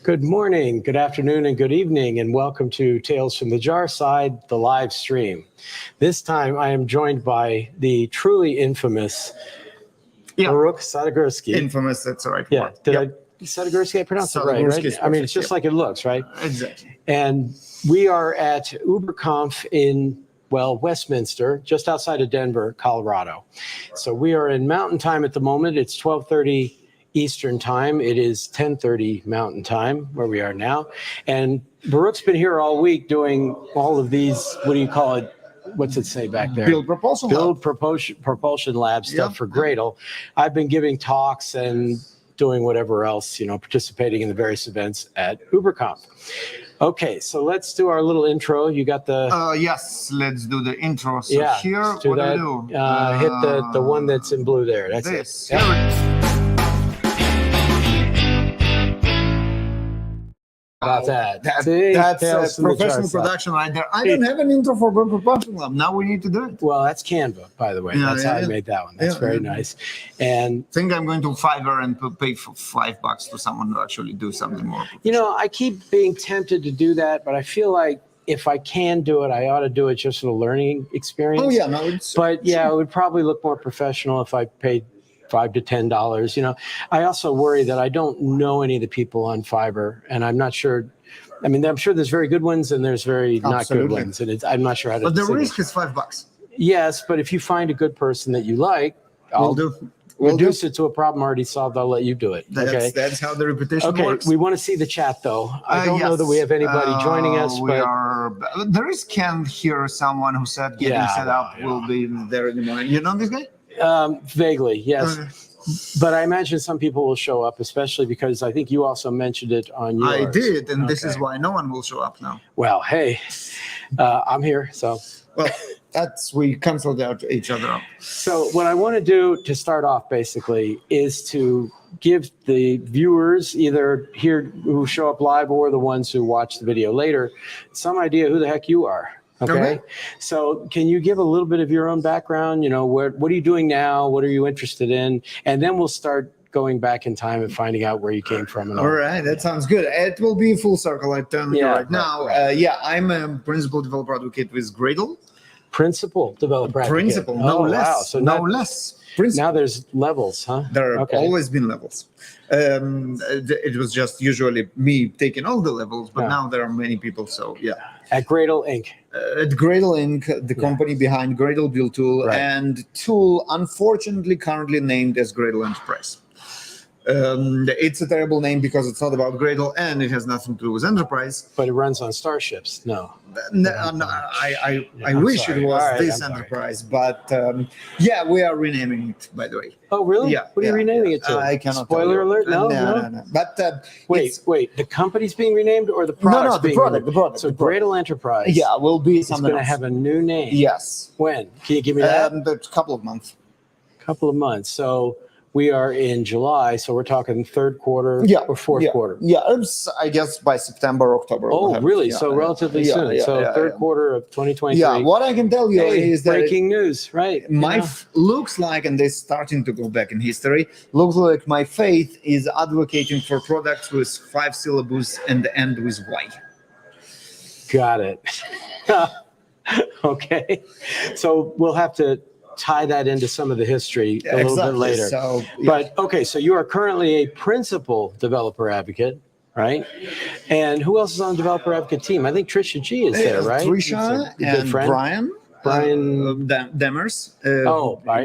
Good morning, good afternoon, and good evening, and welcome to Tales from the Jar Side, the live stream. This time I am joined by the truly infamous Baruch Sadogursky. Infamous, that's the right word. Yep. Sadogursky, I pronounced it right? Perfect, I mean, it's just like it looks, right? Exactly. And we are at UberConf in, Westminster, just outside of Denver, Colorado. So we are in Mountain Time at the moment. It's 12:30 Eastern Time. It is 10:30 Mountain Time where we are now. And Baruch's been here all week doing all of these, what do you call it? What's it say back there? Build propulsion lab stuff for Gradle. I've been giving talks and doing whatever else, participating in the various events at UberConf. Okay, so let's do our little intro. You got the... yes, let's do the intro. So here, let's do that. Hit the one that's in blue there. That's this. it. Yep. About that. That's professional production right there. I don't have an intro for Propulsion Lab. Now we need to do it. Well, that's Canva, by the way. That's how I made that one. That's very nice. And I think I'm going to Fiverr and pay for $5 to someone to actually do something more. I keep being tempted to do that, but I feel like if I can do it, I ought to do it just for the learning experience. Oh, yeah. No, it would probably look more professional if I paid $5 to $10. I also worry that I don't know any of the people on Fiverr, and I'm not sure. I mean, I'm sure there's very good ones and there's very not good ones, and I'm not sure how to. But the risk is $5. Yes, but if you find a good person that you like, I'll reduce it to a problem already solved. I'll let you do it. That's how the reputation works. We want to see the chat though. I don't know that we have anybody joining us. There is Ken here, someone who said getting set up will be there in the morning. You know this guy? Vaguely, yes. Okay. But I imagine some people will show up, especially because I think you also mentioned it on yours. I did, and this is why no one will show up now. Well, hey, I'm here, so. Well, we canceled out each other out. So what I want to do to start off, basically, is to give the viewers, either here who show up live or the ones who watch the video later, some idea who the heck you are. Okay. So can you give a little bit of your own background? What are you doing now? What are you interested in? And then we'll start going back in time and finding out where you came from. And all right. That sounds good. It will be full circle. I tell you right now. I'm a principal developer advocate with Gradle. Principal developer advocate. Principal, no less. Wow. So no less. Now there's levels, huh? There have always been levels. It was just usually me taking all the levels, but now there are many people. So At Gradle Inc. At Gradle Inc., the company behind Gradle Build Tool, and tool unfortunately currently named as Gradle Enterprise. It's a terrible name because it's not about Gradle and it has nothing to do with enterprise. But it runs on starships. No, I wish it was enterprise, but we are renaming it, by the way. Oh, really? Yeah. What are you renaming it to? I cannot. Spoiler alert? No. But wait. The company's being renamed or the product's being renamed? The product. So Gradle Enterprise. Yeah, will be something. It's going to have a new name. Yes. When? Can you give me that? A couple of months. So we are in July, so we're talking third quarter or fourth quarter. Yeah, I guess by September, October. Oh, really? So relatively soon. Third quarter of 2023. Yeah, what I can tell you is that breaking news, right? Looks like, and they're starting to go back in history, looks like my faith is advocating for products with 5 syllables and end with Y. Got it. Okay. So we'll have to tie that into some of the history a little bit later. So, so you are currently a principal developer advocate, right? And who else is on the developer advocate team? I think Trisha G is there, right? Trisha and Brian Demers.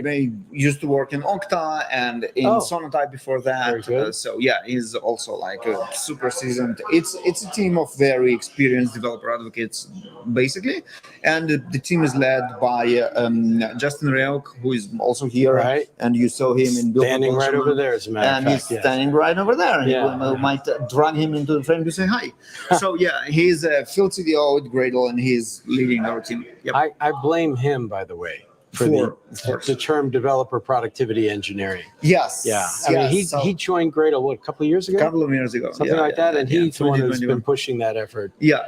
They used to work in Okta and in Sonatype before that. He's also like a super seasoned. It's a team of very experienced developer advocates, basically, and the team is led by Justin Reok, who is also here, and you saw him in standing right over there, as a matter of fact. He's standing right over there. You might drag him into the frame to say hi. So he's a field CDO at Gradle, and he's leading our team. I blame him, by the way, the term developer productivity engineering. Yes. Yeah. I mean, he joined Gradle, what, a couple of years ago? A couple of years ago. Something like that. And he's the one who's been pushing that effort. Yeah.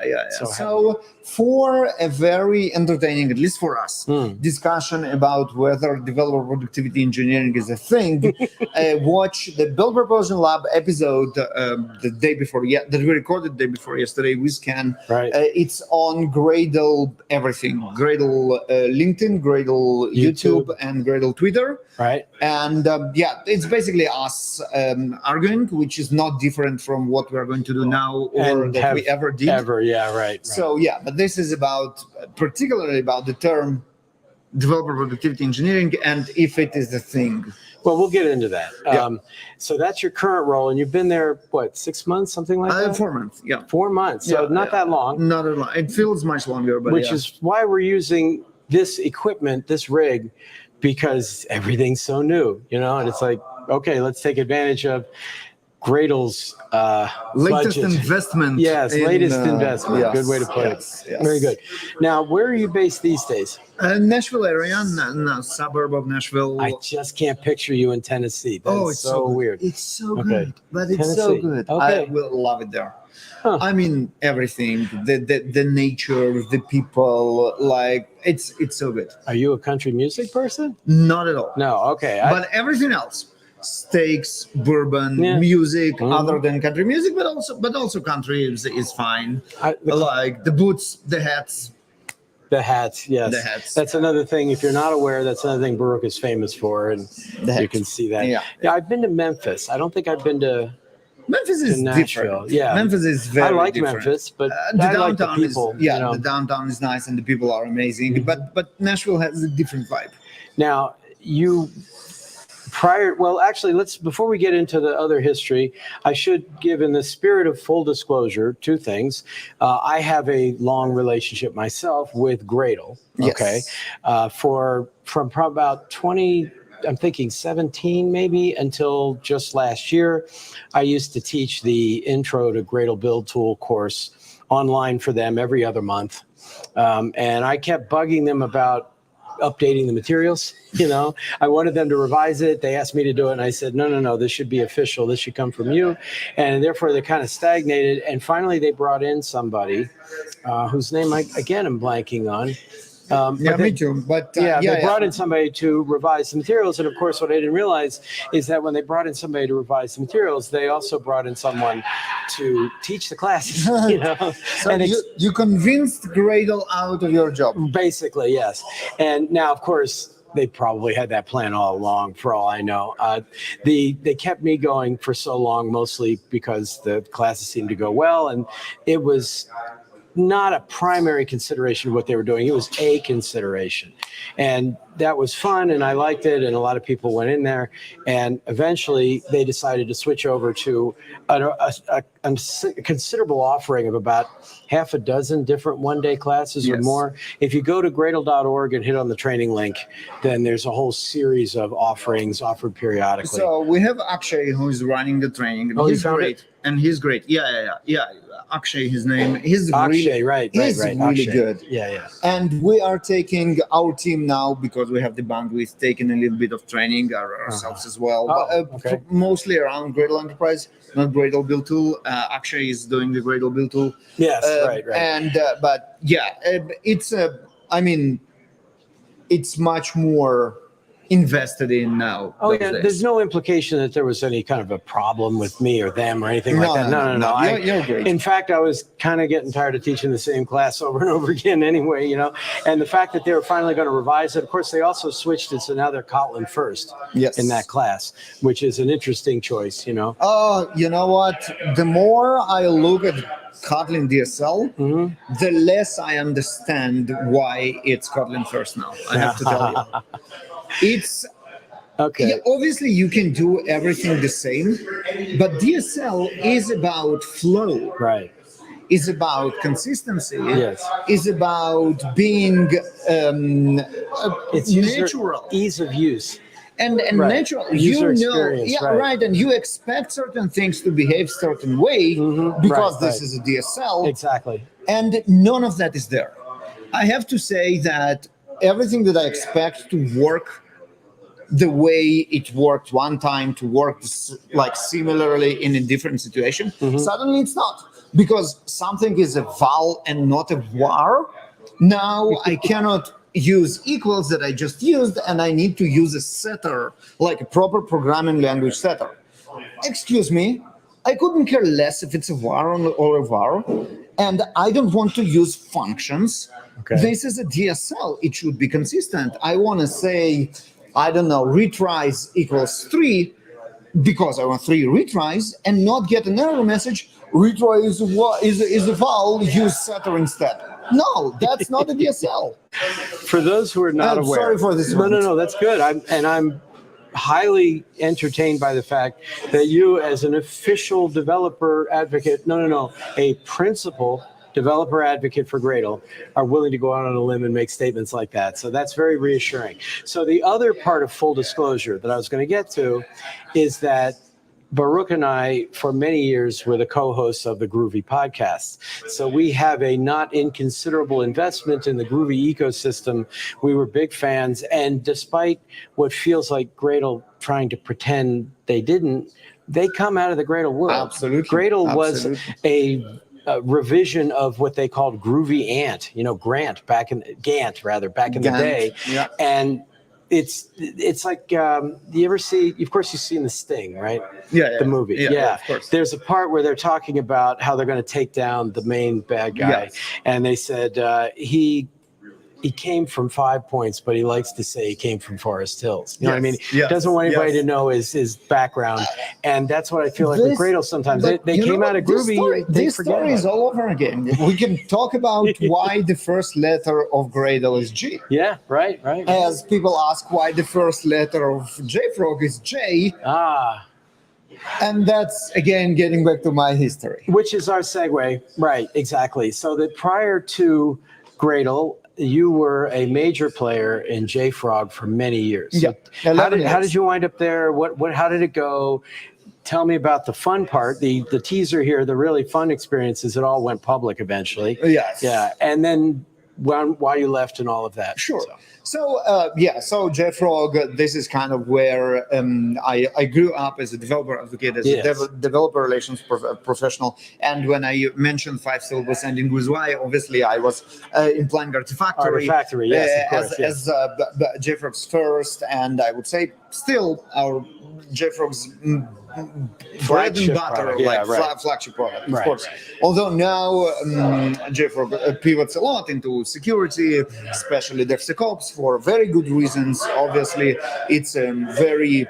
So for a very entertaining, at least for us, discussion about whether developer productivity engineering is a thing, watch the Build Proposition Lab episode the day before, that we recorded the day before yesterday with Ken. Right. It's on Gradle everything. Gradle LinkedIn, Gradle YouTube, and Gradle Twitter. Right. And it's basically us arguing, which is not different from what we're going to do now or that we ever did. Right. So but this is particularly about the term developer productivity engineering and if it is a thing. Well, we'll get into that. So that's your current role, and you've been there, what, 6 months, something like that? 4 months, 4 months, so not that long. Not that long. It feels much longer, but which is why we're using this equipment, this rig, because everything's so new, and it's like, okay, let's take advantage of Gradle's latest budget. Investment. Yes, latest investment. Yes, Good way to put it. Yes. Very good. Now, where are you based these days? Nashville area, suburb of Nashville. I just can't picture you in Tennessee. It's so weird. It's so good, but it's so good. Okay. I will love it there. I mean, everything, the nature, the people, like it's so good. Are you a country music person? Not at all. No, okay. But everything else, steaks, bourbon, music, other than country music, but also country is fine. Like the boots, the hats. The hats, yes. The hats. That's another thing. If you're not aware, that's another thing Baruch is famous for, and you can see that. Yeah, I've been to Memphis. I don't think I've been to Memphis is Nashville. Different. Yeah, Memphis is very I like different. Memphis, but the I downtown like the people. the downtown is nice and the people are amazing. But Nashville has a different vibe. Now before we get into the other history, I should give, in the spirit of full disclosure, two things. I have a long relationship myself with Gradle. Okay, from about 2017 maybe until just last year, I used to teach the Intro to Gradle Build Tool course online for them every other month, and I kept bugging them about updating the materials. I wanted them to revise it. They asked me to do it, and I said, no, this should be official. This should come from you. And therefore, they kind of stagnated. And finally, they brought in somebody whose name, I'm blanking on. Me too. But they brought in somebody to revise the materials. And of course, what I didn't realize is that when they brought in somebody to revise the materials, they also brought in someone to teach the classes. So you convinced Gradle out of your job. Basically, yes. And now, of course, they probably had that plan all along, for all I know. They kept me going for so long, mostly because the classes seemed to go well, and it was not a primary consideration of what they were doing. It was a consideration. And that was fun, and I liked it, and a lot of people went in there. And eventually, they decided to switch over to a considerable offering of about half a dozen different one-day classes or more. If you go to Gradle.org and hit on the training link, then there's a whole series of offerings offered periodically. So we have Akshay, who is running the training. And he's great. And he's great. Yeah. Akshay, his name. He's Akshay, right. He's really Akshay. good. Yeah. And we are taking our team now, because we have the bandwidth, taking a little bit of training ourselves as well. Mostly around Gradle Enterprise, not Gradle Build Tool. Akshay is doing the Gradle Build Tool. Yes, right. And it's much more invested in now. There's no implication that there was any kind of a problem with me or them or anything like that. No. You're great. In fact, I was kind of getting tired of teaching the same class over and over again anyway, and the fact that they were finally going to revise it. Of course, they also switched it, so now they're Kotlin first in that class, which is an interesting choice, Oh, you know what? The more I look at Kotlin DSL, the less I understand why it's Kotlin first now. I have to tell you. It's obviously you can do everything the same, but DSL is about flow. Right. Is about consistency. Yes. Is about being it's natural. Ease of use. And natural, right. And you expect certain things to behave certain way because this is a DSL. Exactly. And none of that is there. I have to say that everything that I expect to work the way it worked one time to work like similarly in a different situation, suddenly it's not. Because something is a val and not a var, now I cannot use equals that I just used, and I need to use a setter, like a proper programming language setter. Excuse me, I couldn't care less if it's a var or a var, and I don't want to use functions. Okay. This is a DSL. It should be consistent. I want to say, I don't know, retries equals 3 because I want 3 retries, and not get an error message, retry is a val, use setter instead. No, that's not a DSL. For those who are not aware. Sorry for this. No, that's good. I'm highly entertained by the fact that you, as an official developer advocate, a principal developer advocate for Gradle, are willing to go out on a limb and make statements like that. So that's very reassuring. So the other part of full disclosure that I was going to get to is that Baruch and I, for many years, were the co-hosts of the Groovy podcast. So we have a not inconsiderable investment in the Groovy ecosystem. We were big fans. And despite what feels like Gradle trying to pretend they didn't, they come out of the Gradle world. Absolutely. Gradle was a revision of what they called Groovy Ant, Gant back in the day. Yeah. And it's like, you ever see, of course you've seen The Sting, right? Yeah. The movie. Yeah, of course. There's a part where they're talking about how they're going to take down the main bad guy. Yes. And they said he came from 5 Points, but he likes to say he came from Forest Hills. You know what I mean? Yes. Doesn't want anybody to know his background. And that's what I feel like with Gradle sometimes. They came out of Groovy. This story is all over again. We can talk about why the first letter of Gradle is G. Yeah, right. As people ask why the first letter of JFrog is J. And that's, again, getting back to my history. Which is our segue. Right, exactly. So that prior to Gradle, you were a major player in JFrog for many years. Yeah. So how did you wind up there? How did it go? Tell me about the fun part, the teaser here, the really fun experiences. It all went public eventually. Yes. Yeah. And then why you left and all of that. Sure. So JFrog, this is kind of where I grew up as a developer advocate, as a developer relations professional. And when I mentioned 5 syllables ending with Y, obviously I was implying Artifactory. Artifactory, yes, of course. As JFrog's first, and I would say still our JFrog's bread and butter, flagship product, of course. Although now JFrog pivots a lot into security, especially DevSecOps, for very good reasons. Obviously, it's a very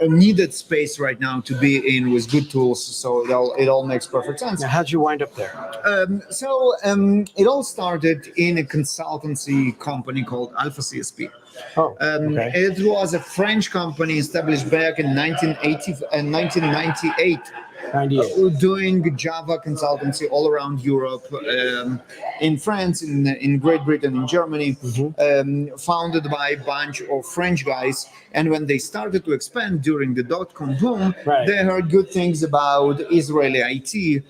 needed space right now to be in with good tools, so it all makes perfect sense. Now, how'd you wind up there? It all started in a consultancy company called Alpha CSP. It was a French company established back in 1998. Doing Java consultancy all around Europe, in France, in Great Britain, in Germany, founded by a bunch of French guys. And when they started to expand during the dot-com boom, they heard good things about Israeli IT.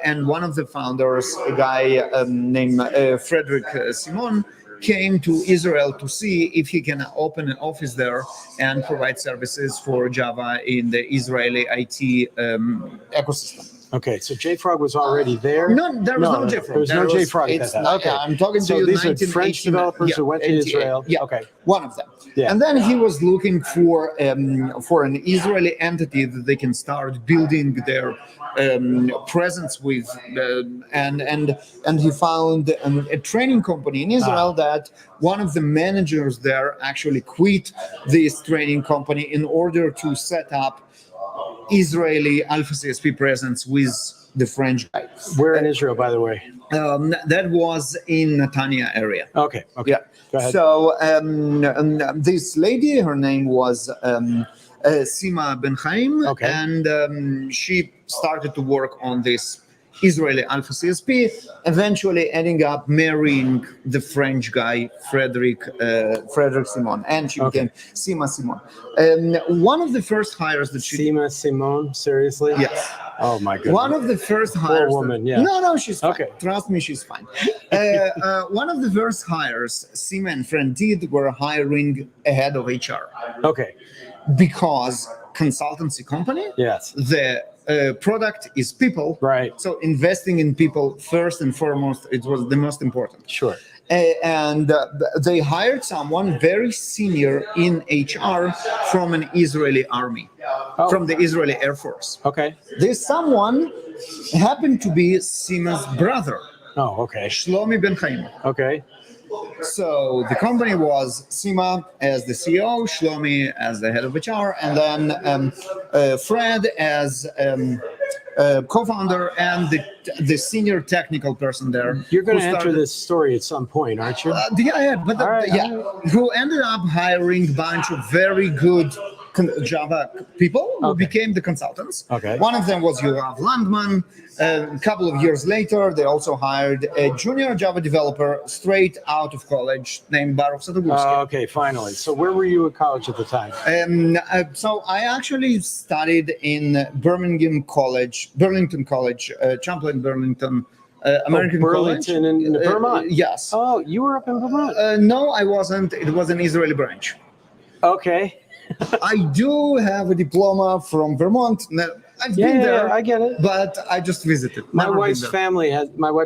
And one of the founders, a guy named Frederick Simon, came to Israel to see if he can open an office there and provide services for Java in the Israeli IT ecosystem. Okay, so JFrog was already there? No, there was no JFrog. There was no JFrog at that time. Okay, I'm talking to you. These are French developers who went to Israel. Yeah, okay, one of them. Yeah. And then he was looking for an Israeli entity that they can start building their presence with, and he found a training company in Israel that one of the managers there actually quit this training company in order to set up Israeli Alpha CSP presence with the French guys. Where in Israel, by the way? That was in Netanya area. Okay. Yeah. Go ahead. So this lady, her name was Sima Ben Chaim, and she started to work on this Israeli Alpha CSP, eventually ending up marrying the French guy, Frederick Simon, and she became Sima Simon. One of the first hires that she... Sima Simon, seriously? Yes. Oh my goodness. One of the first hires. Poor woman, yeah. No, she's fine. Okay. Trust me, she's fine. One of the first hires Sima and friend did were hiring a head of HR. Okay. Because consultancy company, yes, the product is people. Right. So investing in people first and foremost, it was the most important. Sure. And they hired someone very senior in HR from an Israeli army, from the Israeli Air Force. Okay. This someone happened to be Sima's brother. Oh, okay. Shlomi Ben Chaim. Okay. So the company was Sima as the CEO, Shlomi as the head of HR, and then Fred as co-founder and the senior technical person there. You're going to enter this story at some point, aren't you? Who ended up hiring a bunch of very good Java people who became the consultants. Okay. One of them was Yoav Landman. A couple of years later, they also hired a junior Java developer straight out of college named Baruch Sadogursky. Okay, finally. So where were you at college at the time? So I actually studied in Burlington College, Champlain Burlington, American Burlington College. in Vermont? Yes. Oh, you were up in Vermont? No, I wasn't. It was an Israeli branch. Okay. I do have a diploma from Vermont. I've been there. I get it. But I just visited. My wife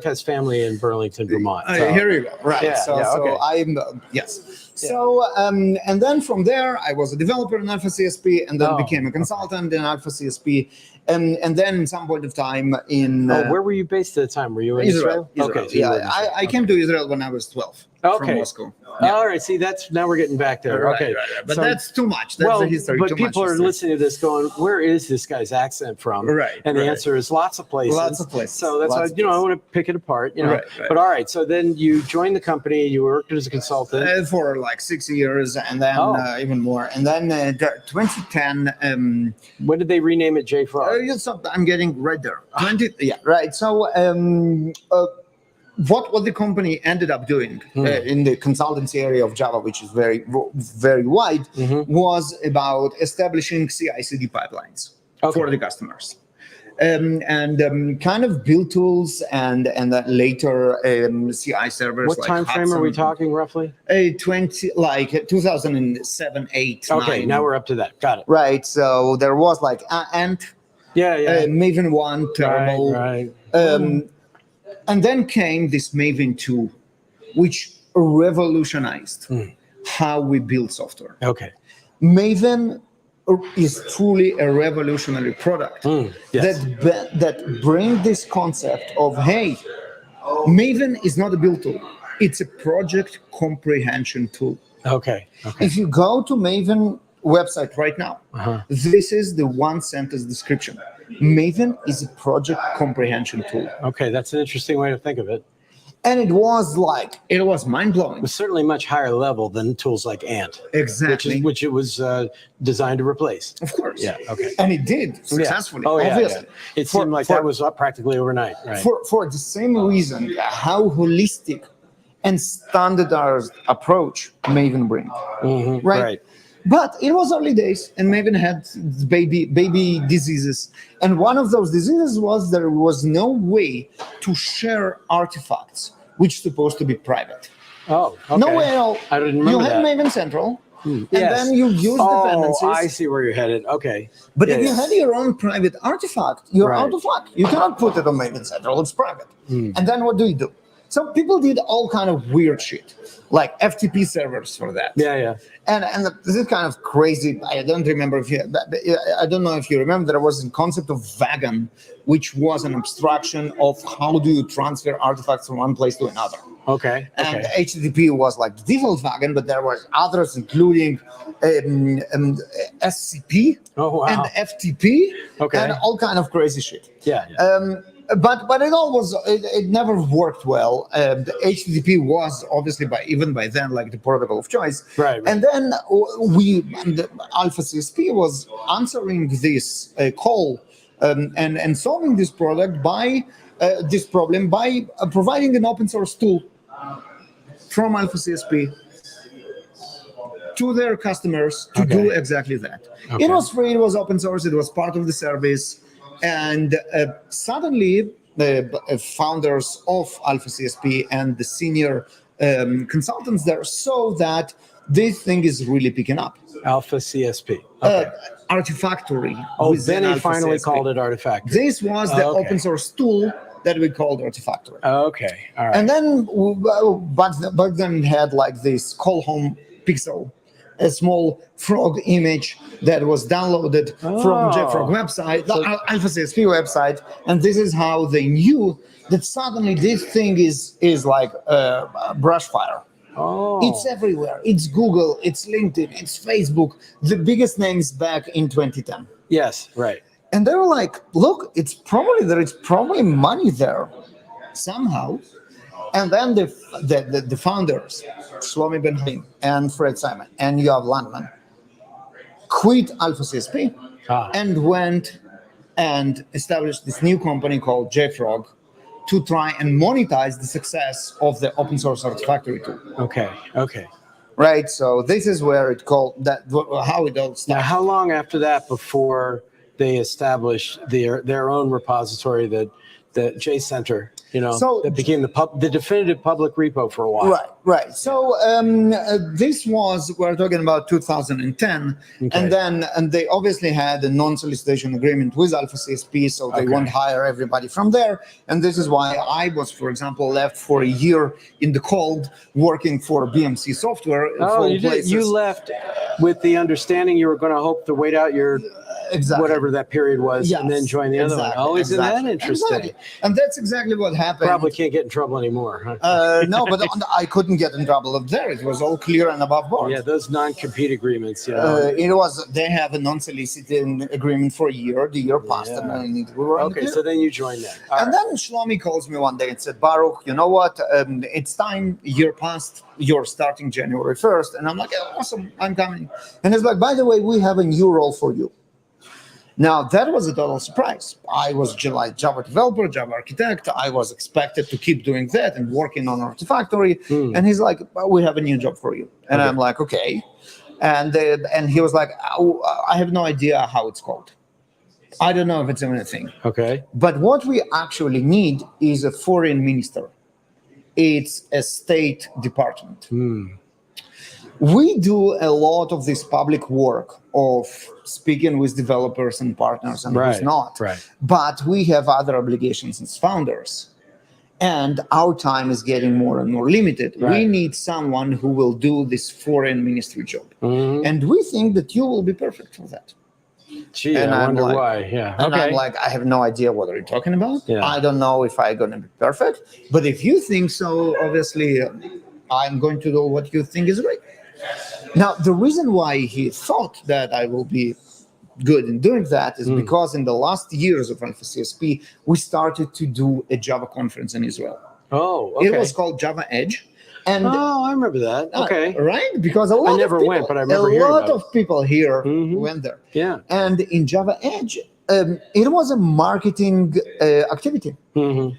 has family in Burlington, Vermont. So. Here you go. Right. Yeah, So I'm yes. Yeah. So and then from there, I was a developer in Alpha CSP, and then became a consultant in Alpha CSP, and then at some point of time in. Where were you based at the time? Were you in Israel? Okay. So yeah, I came to Israel when I was 12. From Moscow. Yeah. All right. See, now we're getting back there. Right, okay. Right. But that's too much. That's the history. But people are listening to this going, where is this guy's accent from? Right. And the answer is lots of places. Lots of places. So that's why, I want to pick it apart. Right. But all right. So then you joined the company. You worked as a consultant. For like 6 years and then even more. And then 2010. When did they rename it JFrog? So I'm getting right there. Right. So what the company ended up doing in the consultancy area of Java, which is very, very wide, was about establishing CI/CD pipelines for the customers. And kind of build tools and later CI servers. What time frame are we talking roughly? 2007, 8, Okay, 9. now we're up to that. Got it. Right. So there was like Ant, Maven 1, Turbo. Right. And then came this Maven 2, which revolutionized how we build software. Okay. Maven is truly a revolutionary product that brings this concept of, hey, Maven is not a build tool. It's a project comprehension tool. Okay. If you go to Maven website right now, this is the one sentence description. Maven is a project comprehension tool. Okay, that's an interesting way to think of it. And it was mind-blowing. It was certainly much higher level than tools like Ant. Exactly. Which it was designed to replace. Of course. Yeah, okay. And it did successfully, obviously. Yeah. It seemed like that was up practically overnight. Right. For the same reason, how holistic and standardized approach Maven brings. Right? But it was early days, and Maven had baby diseases. And one of those diseases was there was no way to share artifacts, which supposed to be private. Oh, okay. No way at all. I didn't remember You had that. Maven Central, and then you use dependencies. Oh, I see where you're headed. Okay. But if you had your own private artifact, you're out of luck. You cannot put it on Maven Central. It's private. And then what do? So people did all kind of weird shit, like FTP servers for that. And this is kind of crazy. I don't remember I don't know if you remember, there was a concept of wagon, which was an abstraction of how do you transfer artifacts from one place to another. Okay. And HTTP was like the default wagon, but there were others, including SCP and FTP and all kind of crazy shit. But it all was, it never worked well. The HTTP was obviously even by then like the protocol of choice. Right. And then the Alpha CSP was answering this call and solving this problem by providing an open source tool from Alpha CSP to their customers to do exactly that. It was free, it was open source, it was part of the service. And suddenly, the founders of Alpha CSP and the senior consultants there saw that this thing is really picking up. Alpha CSP. Okay. Artifactory. Oh, then they finally called it Artifactory. This was the open source tool that we called Artifactory. Okay, all right. And then back then it had like this call home pixel, a small frog image that was downloaded from JFrog website, the Alpha CSP website, and this is how they knew that suddenly this thing is like brush fire. Oh. It's everywhere. It's Google, it's LinkedIn, it's Facebook, the biggest names back in 2010. Yes, right. And they were like, look, there is probably money there somehow. And then the founders, Shlomi Ben Haim and Fred Simon and Yoav Landman, quit Alpha CSP and went and established this new company called JFrog to try and monetize the success of the open source Artifactory tool. Okay. Right. So this is where how it all started. Now, how long after that before they established their own repository, the JCenter, that became the definitive public repo for a while? Right. So this was, we're talking about 2010, and they obviously had a non-solicitation agreement with Alpha CSP, so they won't hire everybody from there. And this is why I was, for example, left for a year in the cold working for BMC Software. You left with the understanding you were going to hope to wait out your whatever that period was, and then join the other one. Oh, isn't that interesting? Exactly. And that's exactly what happened. Probably can't get in trouble anymore. Huh? No, but I couldn't get in trouble up there. It was all clear and above board. Yeah, those non-compete agreements. They have a non-soliciting agreement for a year. The year passed, and we were so then you joined that. Then Shlomi calls me one day and said, Baruch, you know what? It's time. Year passed. You're starting January 1st. And I'm like, awesome, I'm coming. And he's like, by the way, we have a new role for you. Now, that was a total surprise. I was Java developer, Java architect. I was expected to keep doing that and working on Artifactory. And he's like, we have a new job for you. And I'm like, okay. And he was like, I have no idea how it's called. I don't know if it's even a thing. Okay. But what we actually need is a foreign minister. It's a state department. We do a lot of this public work of speaking with developers and partners and who's not. But we have other obligations as founders. And our time is getting more and more limited. We need someone who will do this foreign ministry job. And we think that you will be perfect for that. Gee, and I wonder why. And I'm like, I have no idea what are you talking about. I don't know if I'm going to be perfect. But if you think so, obviously, I'm going to do what you think is right. Now, the reason why he thought that I will be good in doing that is because in the last years of Alpha CSP, we started to do a Java conference in Israel. Oh, okay. It was called Java Edge. And I remember that. Okay. Right? Because I never went, but I remember hearing about it. A lot of people here went there. Yeah. And in Java Edge, it was a marketing activity.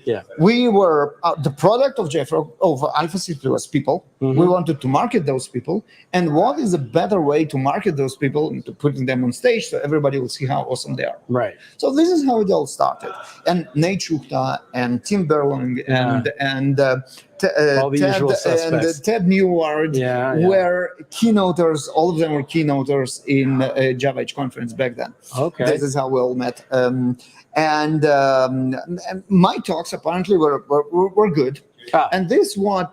Yeah. We were the product of JFrog, of Alpha CSP was people. We wanted to market those people. And what is a better way to market those people and to putting them on stage so everybody will see how awesome they are. Right. So this is how it all started. And Nate Shukta and Tim Berlung and all the usual suspects. And Ted Neward were keynoters. All of them were keynoters in Java Edge conference back then. Okay. This is how we all met. And my talks apparently were good. And this what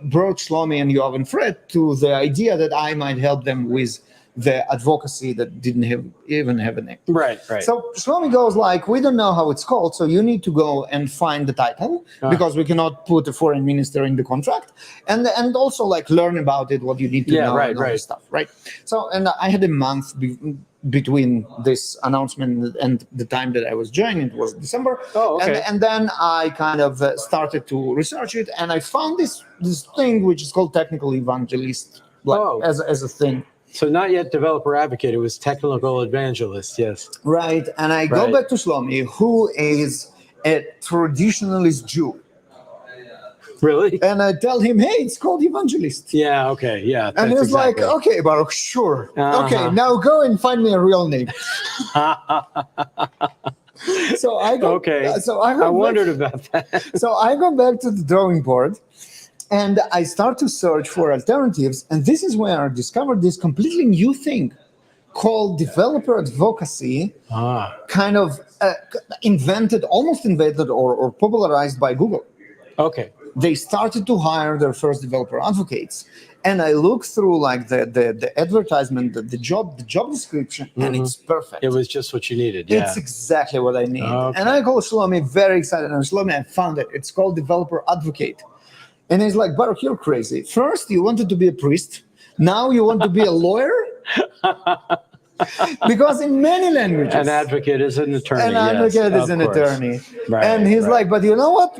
brought Shlomi and Yoav and Fred to the idea that I might help them with the advocacy that didn't even have a name. Right. So Shlomi goes like, we don't know how it's called, so you need to go and find the title because we cannot put a foreign minister in the contract, and also like learn about it, what you need to know, and all this stuff, right? So, and I had a month between this announcement and the time that I was joining. It was December. Oh, okay. And then I kind of started to research it, and I found this thing which is called technical evangelist, as a thing. So not yet developer advocate, it was technical evangelist, yes. Right, and I go back to Shlomi, who is a traditionalist Jew. Really? And I tell him, hey, it's called evangelist. Yeah, okay, yeah. And he's like, okay, Baruch, sure. Okay, now go and find me a real name. So I go, okay. So I wondered about that. So I go back to the drawing board, and I start to search for alternatives. And this is where I discovered this completely new thing called developer advocacy, kind of almost invented or popularized by Google. Okay. They started to hire their first developer advocates. And I looked through like the advertisement, the job description, and it's perfect. It was just what you needed. Yeah. It's exactly what I need. Okay. And I call Shlomi very excited. And Shlomi, I found it. It's called developer advocate. And he's like, Baruch, you're crazy. First, you wanted to be a priest. Now you want to be a lawyer? Because in many languages, an advocate is an attorney. An advocate is an attorney. Right, and he's like, but you know what?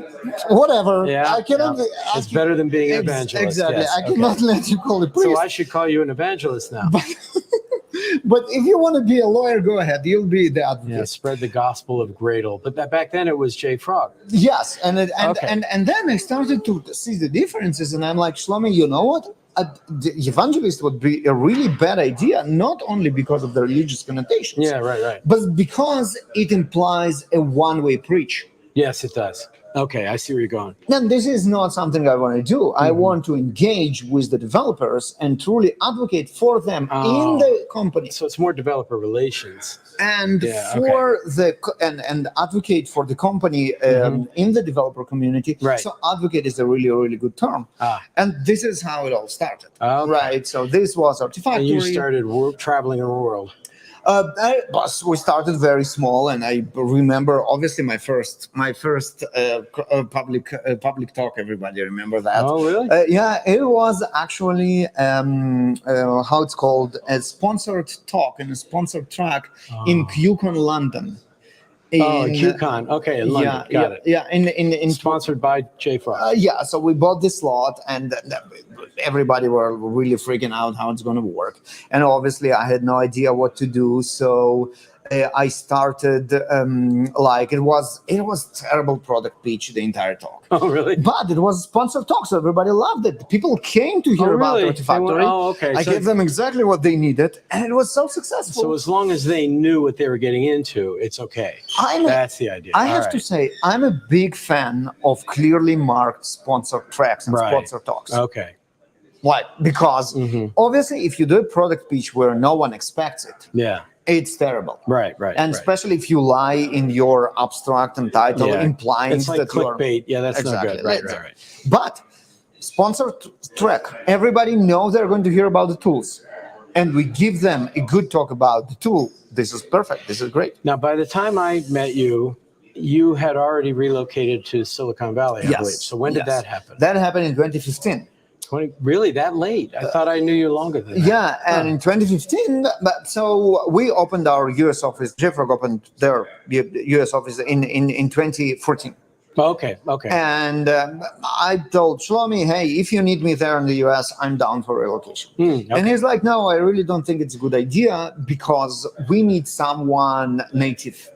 Whatever. Yeah, I cannot. It's better than being an evangelist. Exactly. Yes, I cannot let you call it priest. So I should call you an evangelist now. But if you want to be a lawyer, go ahead. You'll be the advocate. Yeah, spread the gospel of Gradle. But back then it was JFrog. Yes, and then I started to see the differences, and I'm like, Shlomi, you know what? The evangelist would be a really bad idea, not only because of the religious connotations. Yeah, right. But because it implies a one-way preach. Yes, it does. Okay, I see where you're going. Then this is not something I want to do. I want to engage with the developers and truly advocate for them in the company. So it's more developer relations. And and advocate for the company in the developer community. Right. So advocate is a really, really good term. And this is how it all started. Right. So this was Artifactory. And you started traveling the world. We started very small, and I remember obviously my first public talk. Everybody remember that? Oh, really? Yeah, it was actually how it's called, a sponsored talk and a sponsored track in QCon London. QCon. Okay, in London. Got it. Yeah, in sponsored by JFrog. Yeah, so we bought this slot, and everybody were really freaking out how it's going to work. And obviously, I had no idea what to do. So I started it was terrible product pitch the entire talk. Oh, really? But it was a sponsored talk, so everybody loved it. People came to hear about Artifactory. Okay. I gave them exactly what they needed, and it was so successful. So as long as they knew what they were getting into, it's okay. That's the idea. I have to say, I'm a big fan of clearly marked sponsored tracks and sponsored talks. Okay. Why? Because obviously, if you do a product pitch where no one expects it, it's terrible. Right. And especially if you lie in your abstract and title, implying it's like that clickbait. Yeah, that's exactly. not good. Right. But sponsored track, everybody knows they're going to hear about the tools, and we give them a good talk about the tool. This is perfect. This is great. Now, by the time I met you, you had already relocated to Silicon Valley, I believe. So when did that happen? That happened in 2015. Really that late? I thought I knew you longer than that. Yeah, and in 2015, so we opened our US office. JFrog opened their US office in 2014. Okay. And I told Shlomi, hey, if you need me there in the US, I'm down for relocation. And he's like, no, I really don't think it's a good idea because we need someone native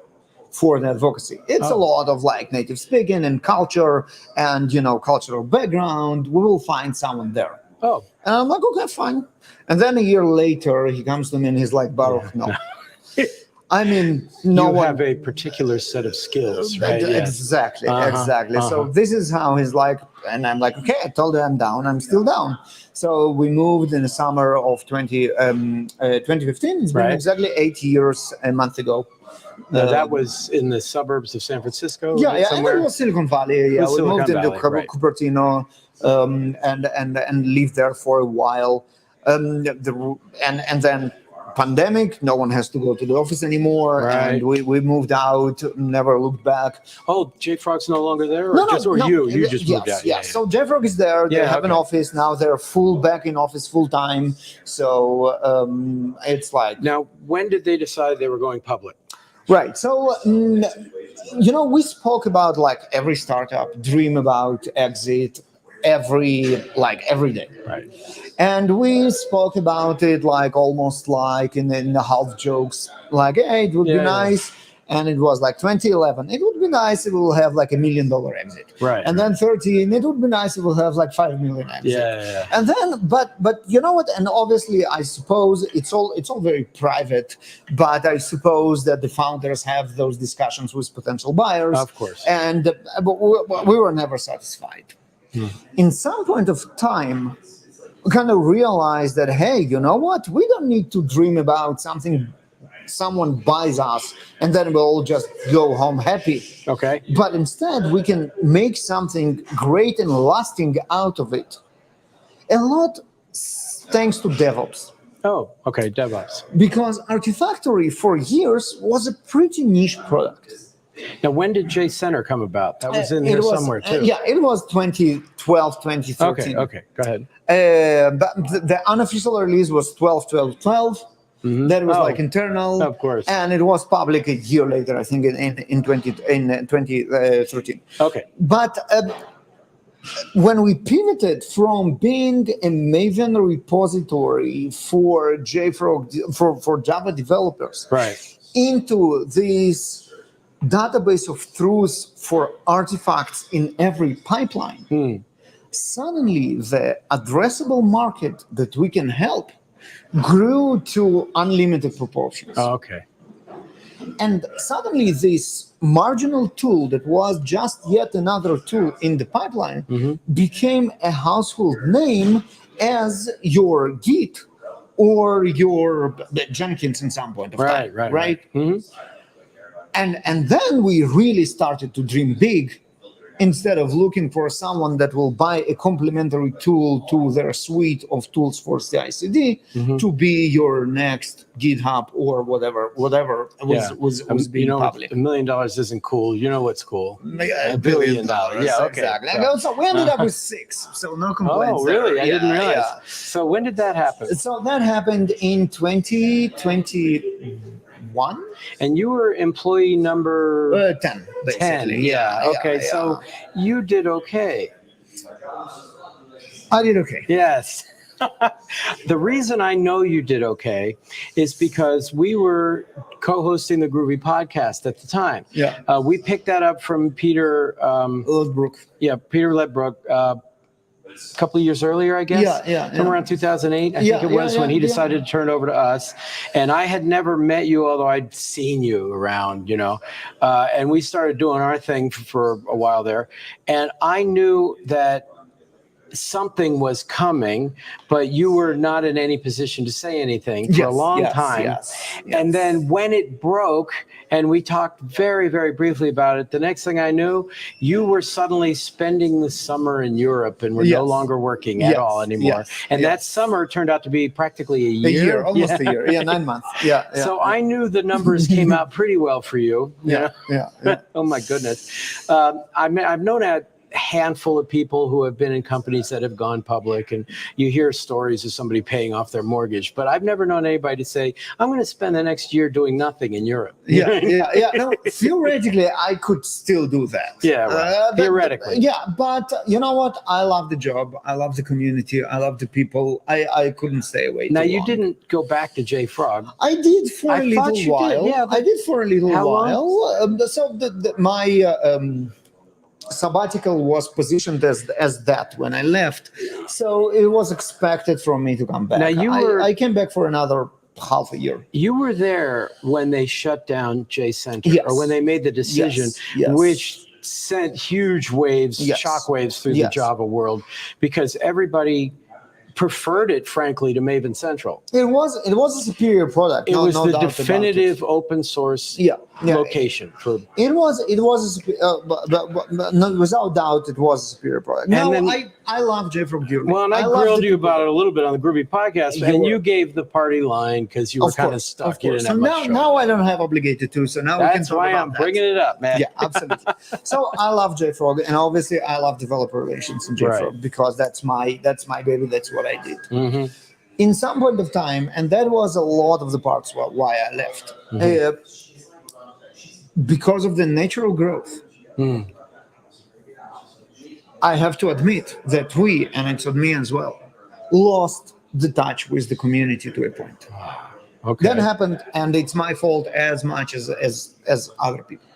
for the advocacy. It's a lot of native speaking and culture and, cultural background. We will find someone there. Oh. And I'm like, okay, fine. And then a year later, he comes to me and he's like, Baruch, no. I mean, you have a particular set of skills, right? Exactly. So this is how he's like, and I'm like, okay, I told you I'm down. I'm still down. So we moved in the summer of 2015. It's been exactly 8 years a month ago. That was in the suburbs of San Francisco? Yeah, somewhere? And it was Silicon Valley. Yeah, we moved into Cupertino and lived there for a while. And then pandemic, no one has to go to the office anymore, and we moved out, never looked back. Oh, JFrog's no longer there? Or you just moved out? Yeah, so JFrog is there. They have an office now. They're back in office full time. So it's like... Now, when did they decide they were going public? Right. So, we spoke about every startup dream about exit every day. Right. And we spoke about it almost in the half jokes, hey, it would be nice. and it was like 2011. It would be nice if we'll have like $1 million exit. Right. And then 13, it would be nice if we'll have like 5 million exit. Yeah. And then, but you know what? And obviously, I suppose it's all very private. But I suppose that the founders have those discussions with potential buyers. Of course. And but we were never satisfied. In some point of time, we kind of realized that, hey, you know what? We don't need to dream about something someone buys us and then we'll all just go home happy. Okay. But instead, we can make something great and lasting out of it. A lot thanks to DevOps. Oh, okay, DevOps. Because Artifactory for years was a pretty niche product. Now, when did JCenter come about? That was in here somewhere too. Yeah, it was 2012, 2013. Okay, go ahead. But the unofficial release was 12/12/12. That was like internal, of course, and it was public a year later, I think, in 2013. Okay, but when we pivoted from being a Maven repository for JFrog for Java developers, right, into this database of truths for artifacts in every pipeline, suddenly the addressable market that we can help grew to unlimited proportions. Oh, okay. And suddenly this marginal tool that was just yet another tool in the pipeline became a household name as your Git or your Jenkins in some point of time. Right. And then we really started to dream big, instead of looking for someone that will buy a complementary tool to their suite of tools for CI/CD to be your next GitHub or whatever was being public. $1 million isn't cool. You know what's cool? $1 billion. Yeah, okay. Exactly. So we ended up with 6. So no complaints. Oh, really? There. I didn't realize. Yeah. So when did that happen? So that happened in 2021. And you were employee number 10, basically. 10. Yeah. Okay. So you did okay. I did okay. Yes. The reason I know you did okay is because we were co-hosting the Groovy podcast at the time. Yeah. We picked that up from Peter Ledbrook. Yeah, Peter Ledbrook. A couple of years earlier, I guess. From around 2008, I think it was when he decided to turn it over to us. And I had never met you, although I'd seen you around, and we started doing our thing for a while there. And I knew that something was coming, but you were not in any position to say anything for a long time. Yes. And then when it broke, and we talked very, very briefly about it, the next thing I knew, you were suddenly spending the summer in Europe and were no longer working at all anymore. And that summer turned out to be practically a year. Almost a year. Yeah, 9 months. Yeah. So I knew the numbers came out pretty well for you. Yeah. Oh my goodness. I've known a handful of people who have been in companies that have gone public, and you hear stories of somebody paying off their mortgage, but I've never known anybody to say, I'm going to spend the next year doing nothing in Europe. No, theoretically, I could still do that. Yeah, theoretically. But you know what? I love the job. I love the community. I love the people. I couldn't stay away Now, too you long. didn't go back to JFrog. I did for a little while. Yeah, I did for a little how while. So my sabbatical was positioned as that when I left, so it was expected from me to come back. Now I came back for another half a year. You were there when they shut down JCenter, or when they made the decision, which sent huge waves, shock waves through the Java world, because everybody preferred it, frankly, to Maven Central. It was a superior product. It was the definitive open source location for. It was without doubt it was a superior product. I love JFrog dearly. Well, and I grilled you about it a little bit on the Groovy podcast, and you gave the party line because you were kind of stuck. You didn't have much now I don't have obligated to, so now we can talk about that. That's why I'm bringing it up, man. Yeah, absolutely. So I love JFrog, and obviously I love developer relations in JFrog because that's my baby. That's what I did. In some point of time, and that was a lot of the parts why I left, because of the natural growth. I have to admit that and it's on me as well, lost the touch with the community to a point. Okay. That happened, and it's my fault as much as other people.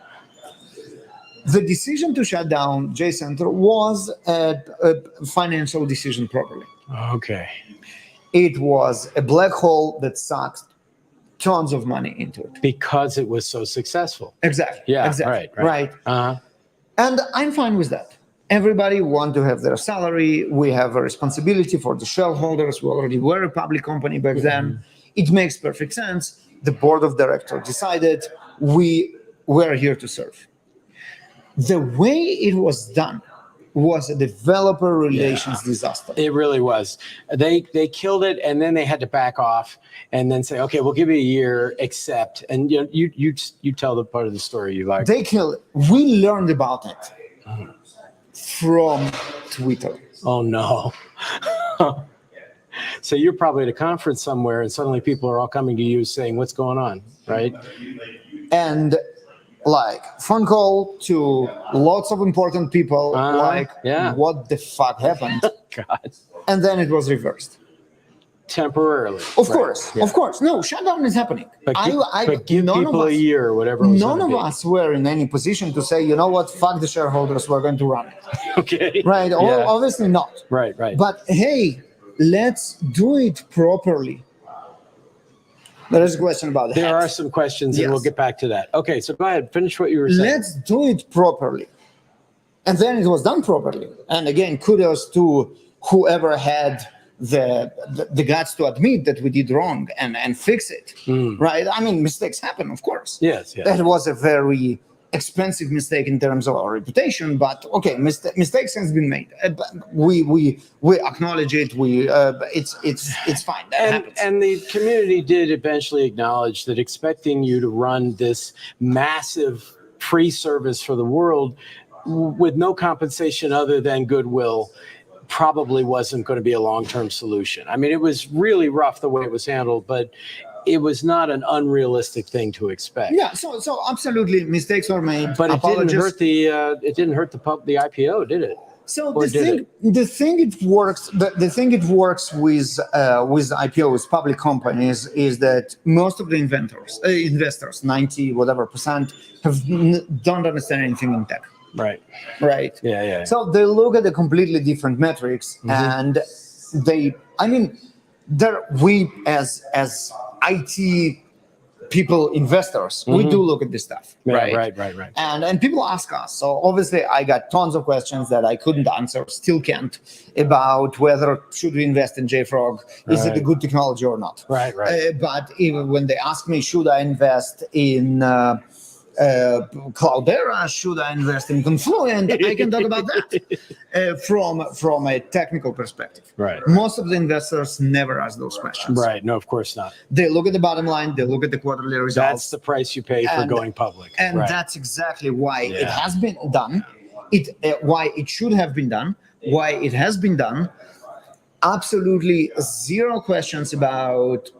The decision to shut down JCenter was a financial decision, probably. Okay. It was a black hole that sucked tons of money into it. Because it was so successful. Exactly. Yeah, exactly. right. Uh-huh. And I'm fine with that. Everybody want to have their salary. We have a responsibility for the shareholders. We already were a public company back then. It makes perfect sense. The board of directors decided we were here to serve. The way it was done was a developer relations disaster. It really was. They killed it, and then they had to back off and then say, okay, we'll give you a year, except, and you tell the part of the story you like. They killed it. We learned about it from Twitter. Oh no. So you're probably at a conference somewhere, and suddenly people are all coming to you saying, what's going on, right? And like phone call to lots of important people, what the fuck happened? God. And then it was reversed. Temporarily. Of course. No, shutdown is happening. But give people a year or whatever. None of us were in any position to say, you know what, fuck the shareholders, we're going to run it. Okay. Right? Yeah. Obviously not. Right. But hey, let's do it properly. There is a question about that. There are some questions, and we'll get back to that. Okay, so go ahead, finish what you were saying. Let's do it properly. And then it was done properly. And again, kudos to whoever had the guts to admit that we did wrong and fix it. Right? I mean, mistakes happen, of course. Yes. That was a very expensive mistake in terms of our reputation, but okay, mistakes has been made. We acknowledge it. It's fine. That happens. And the community did eventually acknowledge that expecting you to run this massive free service for the world with no compensation other than goodwill probably wasn't going to be a long-term solution. I mean, it was really rough the way it was handled, but it was not an unrealistic thing to expect. Yeah, so absolutely mistakes were made. But it didn't hurt the IPO, did it? So the thing it works with IPO with public companies is that most of the investors, 90% don't understand anything in tech. Right. Yeah. So they look at the completely different metrics, and we as IT people, investors, we do look at this stuff. Right. And people ask us. So obviously I got tons of questions that I couldn't answer, still can't, about whether should we invest in JFrog, is it a good technology or not. Right. But even when they ask me, should I invest in Cloudera, should I invest in Confluent, I can talk about that from a technical perspective. Right. Most of the investors never ask those questions. Right. No, of course not. They look at the bottom line, they look at the quarterly results. That's the price you pay for going public. And that's exactly why it has been done, why it should have been done, why it has been done. Absolutely zero questions about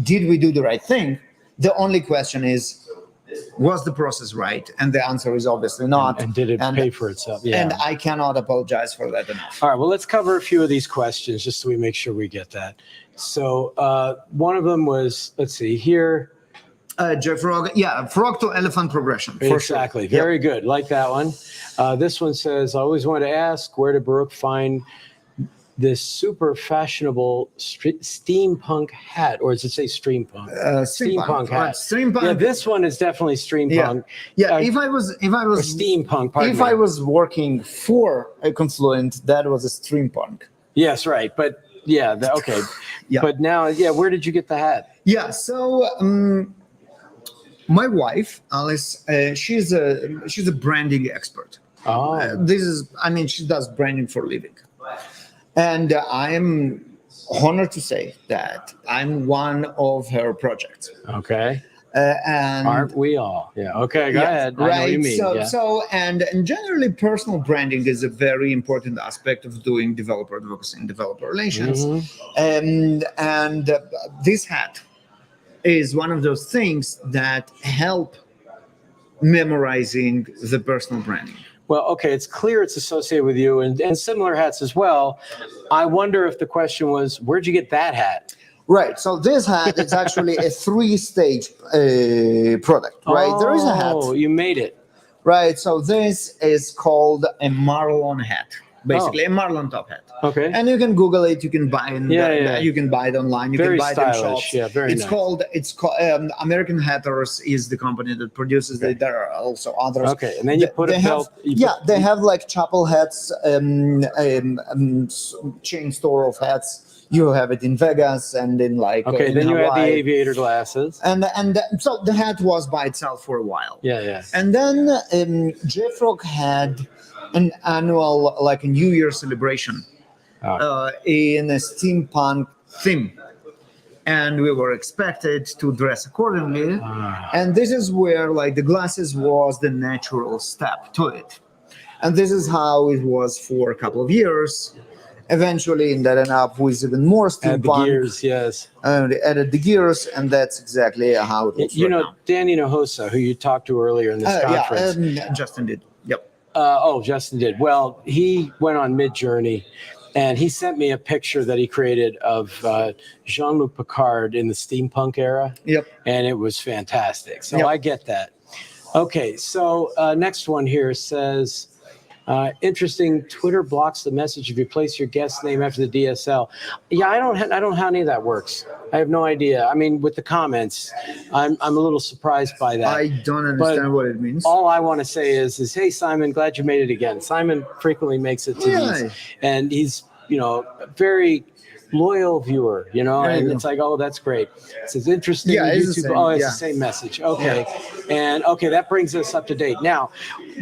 did we do the right thing. The only question is, was the process right? And the answer is obviously not. And did it pay for itself? Yeah. And I cannot apologize for that enough. All right, well, let's cover a few of these questions just so we make sure we get that. So one of them was, let's see here. JFrog, frog to elephant progression. For exactly. Sure. Very good. Like that one. This one says, I always wanted to ask, where did Baruch find this super fashionable steampunk hat, or does it say streampunk? Steampunk hat. Steampunk. Yeah, this one is definitely steampunk. Yeah. If I was steampunk. Pardon me. I was working for a Confluent, that was a steampunk. Yes, right. But okay. Yeah. But now, where did you get the hat? Yeah. So my wife, Alice, she's a branding expert. Oh. She does branding for a living. And I'm honored to say that I'm one of her projects. Okay. And aren't we all? Yeah. Okay. Go ahead. Right. I know what you mean. And generally, personal branding is a very important aspect of doing developer advocacy and developer relations. And this hat is one of those things that help memorizing the personal branding. Well, okay, it's clear it's associated with you and similar hats as well. I wonder if the question was, where'd you get that hat? Right. So this hat is actually a 3-stage product. Right. There is a hat. Oh, you made it. Right. So this is called a Marlon hat. Basically, a Marlon top hat. Okay. And you can Google it. You can buy it. You can buy it online. You very can buy stylish. it in shops. Yeah, very it's nice. called American Hatters is the company that produces it. There are also others. Okay, and then you put a belt. They have like chapel hats, chain store of hats. You have it in Vegas and in like. Okay, in then you Hawaii. had the aviator glasses. And so the hat was by itself for a while. Yeah. And then JFrog had an annual, like a New Year celebration in a steampunk theme. And we were expected to dress accordingly. And this is where like the glasses was the natural step to it. And this is how it was for a couple of years. Eventually, it ended up with even more steampunk. Add the gears, yes. They added the gears, and that's exactly how it was. You know, now. Danny Hinojosa, who you talked to earlier in this conference. Yeah, Justin did. Yep. Justin did. Well, he went on Midjourney, and he sent me a picture that he created of Jean-Luc Picard in the steampunk era. Yep. And it was fantastic. So I get that. Okay, so next one here says, interesting. Twitter blocks the message if you place your guest name after the DSL. Yeah, I don't know how any of that works. I have no idea. I mean, with the comments, I'm a little surprised by that. I don't understand what it means. All I want to say is, hey, Simon, glad you made it again. Simon frequently makes it to these, and he's, a very loyal viewer, and it's like, oh, that's great. It says interesting. Yeah, YouTube. It's the same. It's the same message. Okay. And that brings us up to date. Now,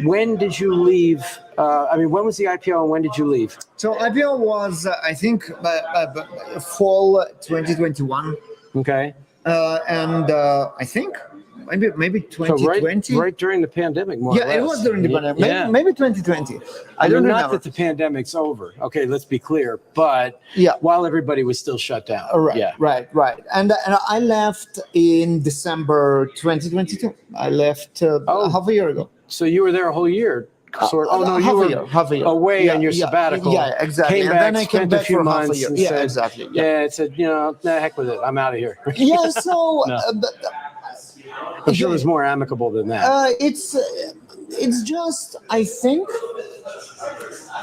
when did you leave? When was the IPO and when did you leave? So IPO was, I think, fall 2021. Okay. And I think maybe 2020. So right during the pandemic, more or less. It was during the pandemic. Maybe 2020. I don't remember. Not that the pandemic's over. Okay, let's be clear. But while everybody was still shut down. Right. And I left in December 2022. I left half a year ago. So you were there a whole year. You were half a year away on your sabbatical. Yeah, exactly. Came and back, then I came back a few for months half a year. and Exactly. It said, the heck with it. I'm out of here. Yeah, so... I'm sure it was more amicable than that. It's just, I think,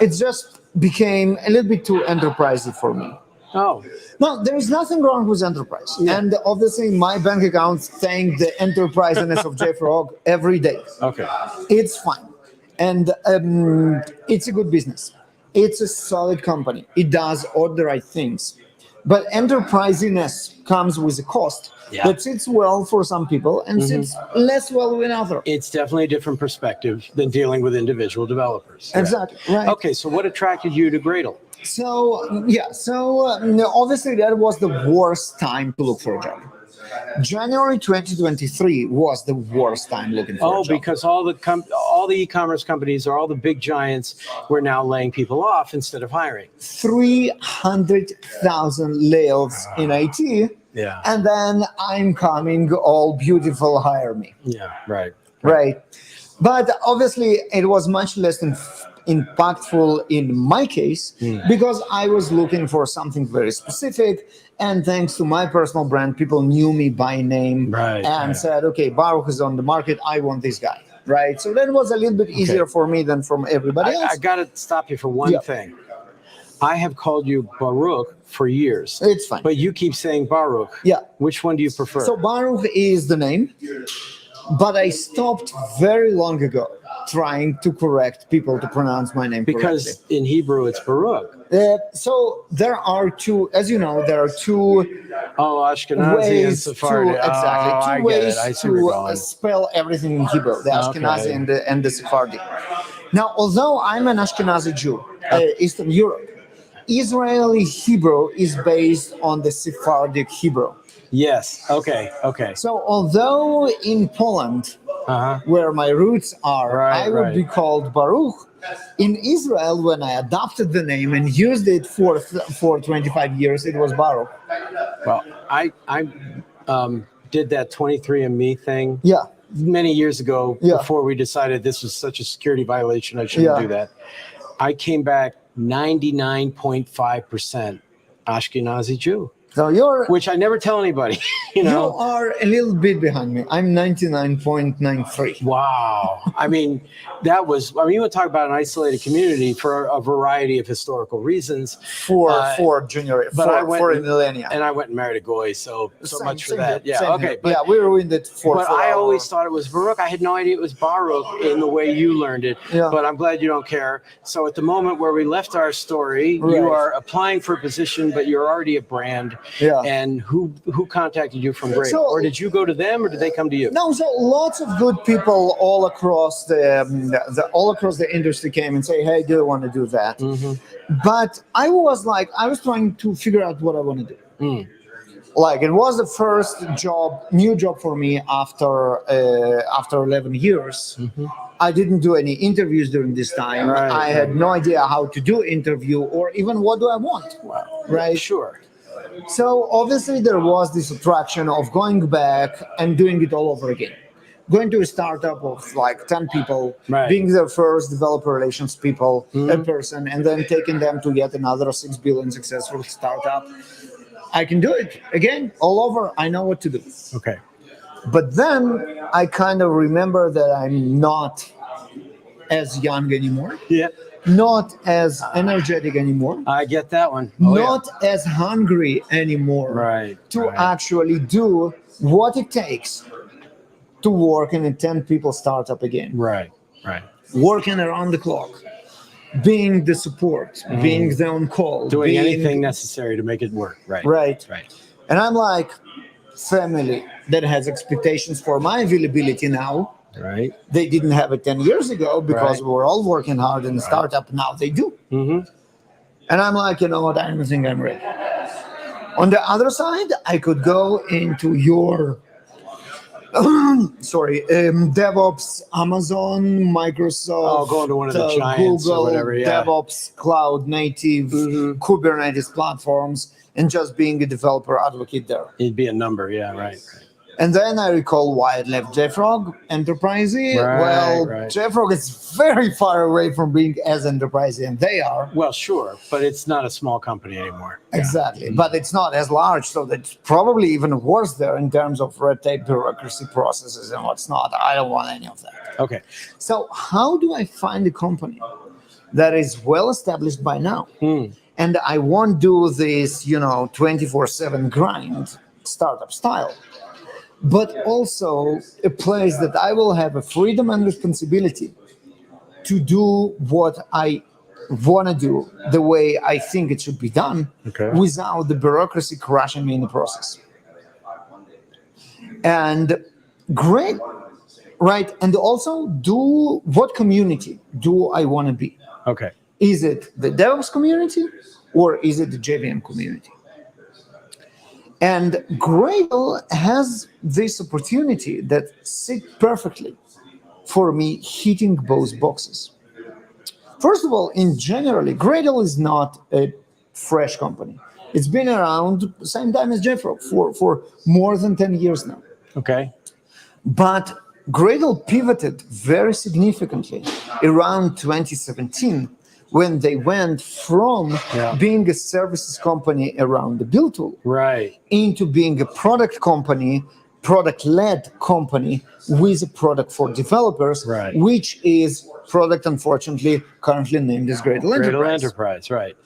it just became a little bit too enterprisey for me. Oh. No, there is nothing wrong with enterprise. Yeah. And obviously my bank account thank the enterpriseness of JFrog every day. Okay. It's fine. And it's a good business. It's a solid company. It does all the right things. But enterprisiness comes with a cost that sits well for some people and sits less well with others. It's definitely a different perspective than dealing with individual developers. Exactly. Right. Okay, so what attracted you to Gradle? So obviously that was the worst time to look for a job. January 2023 was the worst time looking for a job. Because all the e-commerce companies or all the big giants were now laying people off instead of hiring. 300,000 layoffs in IT. Yeah. And then I'm coming, all beautiful, hire me. Yeah, right. But obviously it was much less impactful in my case because I was looking for something very specific. And thanks to my personal brand, people knew me by name and said, okay, Baruch is on the market. I want this guy. Right. So that was a little bit easier for me than from everybody else. I got to stop you for one thing. I have called you Baruch for years. It's fine. But you keep saying Baruch. Yeah. Which one do you prefer? So Baruch is the name, but I stopped very long ago trying to correct people to pronounce my name because correctly. In Hebrew it's Baruch. So there are two, as you know, there are two Ashkenazi and Sephardi. Two ways to spell everything in Hebrew, the Ashkenazi and the Sephardi. Now, although I'm an Ashkenazi Jew, Eastern Europe, Israeli Hebrew is based on the Sephardic Hebrew. Yes. Okay. So although in Poland, where my roots are, I would be called Baruch. In Israel, when I adopted the name and used it for 25 years, it was Baruch. Well, I did that 23andMe thing. Yeah. Many years ago, before we decided this was such a security violation, I shouldn't do that. I came back 99.5% Ashkenazi Jew. So you're, which I never tell anybody. You know, you are a little bit behind me. I'm 99.93. Wow. I mean, you want to talk about an isolated community for a variety of historical reasons. For a millennia. And I went and married a goy, so much for that. Here, Yeah, okay. But, we ruined it But I always thought it was Baruch. I had no idea it was Baruch in the way you learned it. Yeah. But I'm glad you don't care. So at the moment where we left our story, you are applying for a position, but you're already a brand. Yeah. And who contacted you from Gradle? Or did you go to them, or did they come to you? No, so lots of good people all across the industry came and say, "Hey, do you want to do that?" Mm-hmm. But I was trying to figure out what I want to do. Mm. Like, it was the first new job for me after 11 years. Mm-hmm. I didn't do any interviews during this time. Right, I had no idea how to do interview or even what do I want. Wow. Right? Sure. So obviously there was this attraction of going back and doing it all over again. Going to a startup of like 10 people, being their first developer relations person, and then taking them to yet another 6 billion successful startup. I can do it again, all over. I know what to do. Okay. But then I kind of remember that I'm not as young anymore. Yeah. Not as energetic anymore. I get that one. Not as hungry anymore to actually do what it takes to work in a 10-people startup again. Right. Working around the clock, being the support, being the on-call. Doing anything necessary to make it work. Right. And I'm like, family that has expectations for my availability now. Right. They didn't have it 10 years ago because we were all working hard in the startup. Now they do. Mm-hmm. And I'm like, you know what? I don't think I'm ready. On the other side, I could go into your DevOps, Amazon, Microsoft, going to one of the giants Google, or whatever, DevOps, cloud native, Kubernetes platforms, and just being a developer advocate there. It'd be a number, right. And then I recall why I left JFrog enterprisey. JFrog is very far away from being as enterprisey, and they are. Well, sure, but it's not a small company anymore. Exactly, but it's not as large, so that's probably even worse there in terms of red tape, bureaucracy, processes, and what's not. I don't want any of that. Okay. So how do I find a company that is well established by now, and I won't do this, 24/7 grind startup style? But also a place that I will have a freedom and responsibility to do what I want to do the way I think it should be done, without the bureaucracy crushing me in the process. And great, right? And also, what community do I want to be? Okay. Is it the DevOps community or is it the JVM community? And Gradle has this opportunity that sits perfectly for me, hitting both boxes. First of all, in generally, Gradle is not a fresh company. It's been around the same time as JFrog for more than 10 years now. Okay. But Gradle pivoted very significantly around 2017, when they went from being a services company around the build tool into being a product company, product-led company with a product for developers, which is product, unfortunately, currently named as Gradle Enterprise. Right.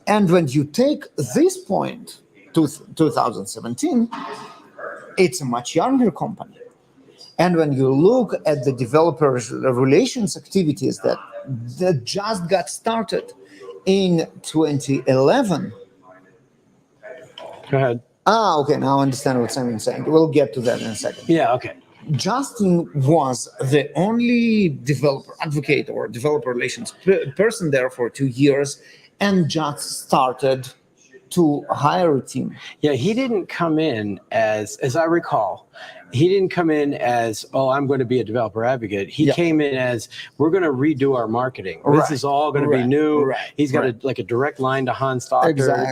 And when you take this point to 2017, it's a much younger company. And when you look at the developers' relations activities that just got started in 2011. Go ahead. Okay, now I understand what Simon's saying. We'll get to that in a second. Yeah, okay. Justin was the only developer advocate or developer relations person there for 2 years and just started to hire a team. Yeah, he didn't come in as I recall, he didn't come in as, I'm going to be a developer advocate. He came in as, we're going to redo our marketing. This is all going to be new. He's got a direct line to Hans Doctor.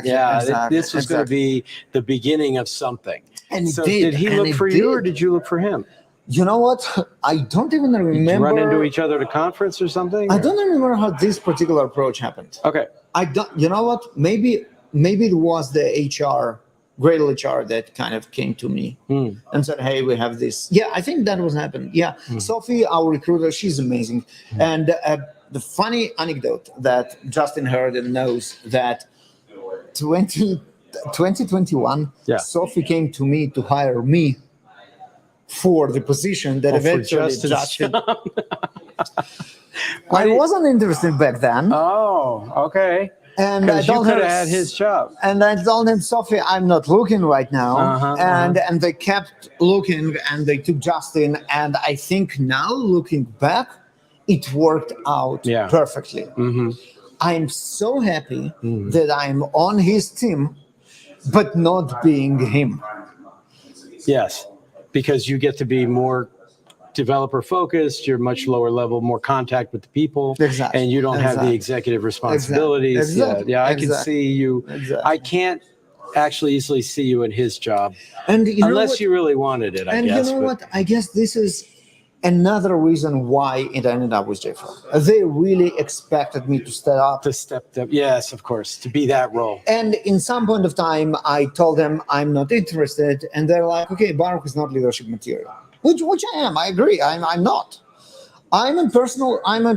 This was going to be the beginning of something. And so did he look for you or did you look for him? You know what? I don't even remember. Did you run into each other at a conference or something? I don't remember how this particular approach happened. Okay. I don't. You know what? Maybe it was the HR Gradle HR that kind of came to me and said, hey, we have this. Yeah, I think that was happening. Yeah. Sophie, our recruiter, she's amazing. And the funny anecdote that Justin heard and knows that 2021, Sophie came to me to hire me for the position that eventually Justin. I wasn't interested back then. Oh, okay. And I you could have had his job. And I told him, Sophie, I'm not looking right now. And they kept looking, and they took Justin. And I think now, looking back, it worked out perfectly. I'm so happy that I'm on his team, but not being him. Yes, because you get to be more developer focused, you're much lower level, more contact with the people, and you don't have the executive responsibilities. Yeah, I can see you. I can't actually easily see you in his job, and unless you really wanted it, I guess. And you know what? I guess this is another reason why it ended up with JFrog. They really expected me to step up. Yes, of course, to be that role. And in some point of time, I told them I'm not interested, and they're like, okay, Baruch is not leadership material. Which I am. I agree. I'm not. I'm an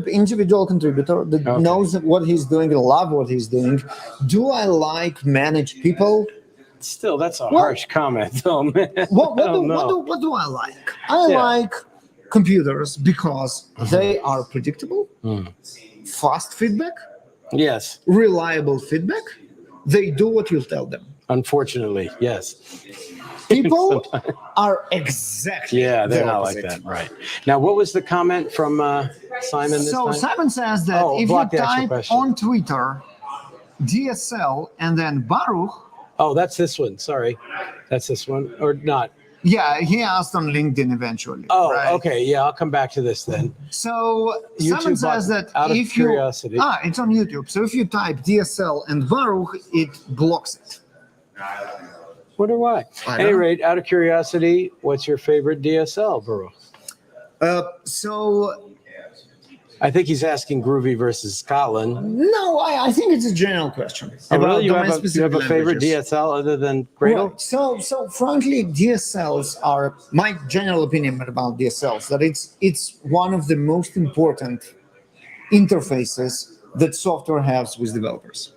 individual contributor that knows what he's doing and love what he's doing. Do I like manage people? Still, that's a harsh comment, though, man. What do I like? I like computers because they are predictable, fast feedback, reliable feedback. They do what you tell them. Unfortunately, yes. People are exactly they're not like that, right? Now, what was the comment from Simon this time? Simon says that if you type on Twitter DSL and then Baruch. Oh, that's this one. Sorry, that's this one or not? Yeah, he asked on LinkedIn eventually. Oh, okay. Yeah, I'll come back to this then. So Simon says that if curiosity. It's on YouTube. So if you type DSL and Baruch, it blocks it. Wonder why. At any rate, out of curiosity, what's your favorite DSL, Baruch? I think he's asking Groovy versus Kotlin. No, I think it's a general question. Oh, really? You have a favorite DSL other than Gradle? Right. So frankly, DSLs are my general opinion about DSLs that it's one of the most important interfaces that software has with developers.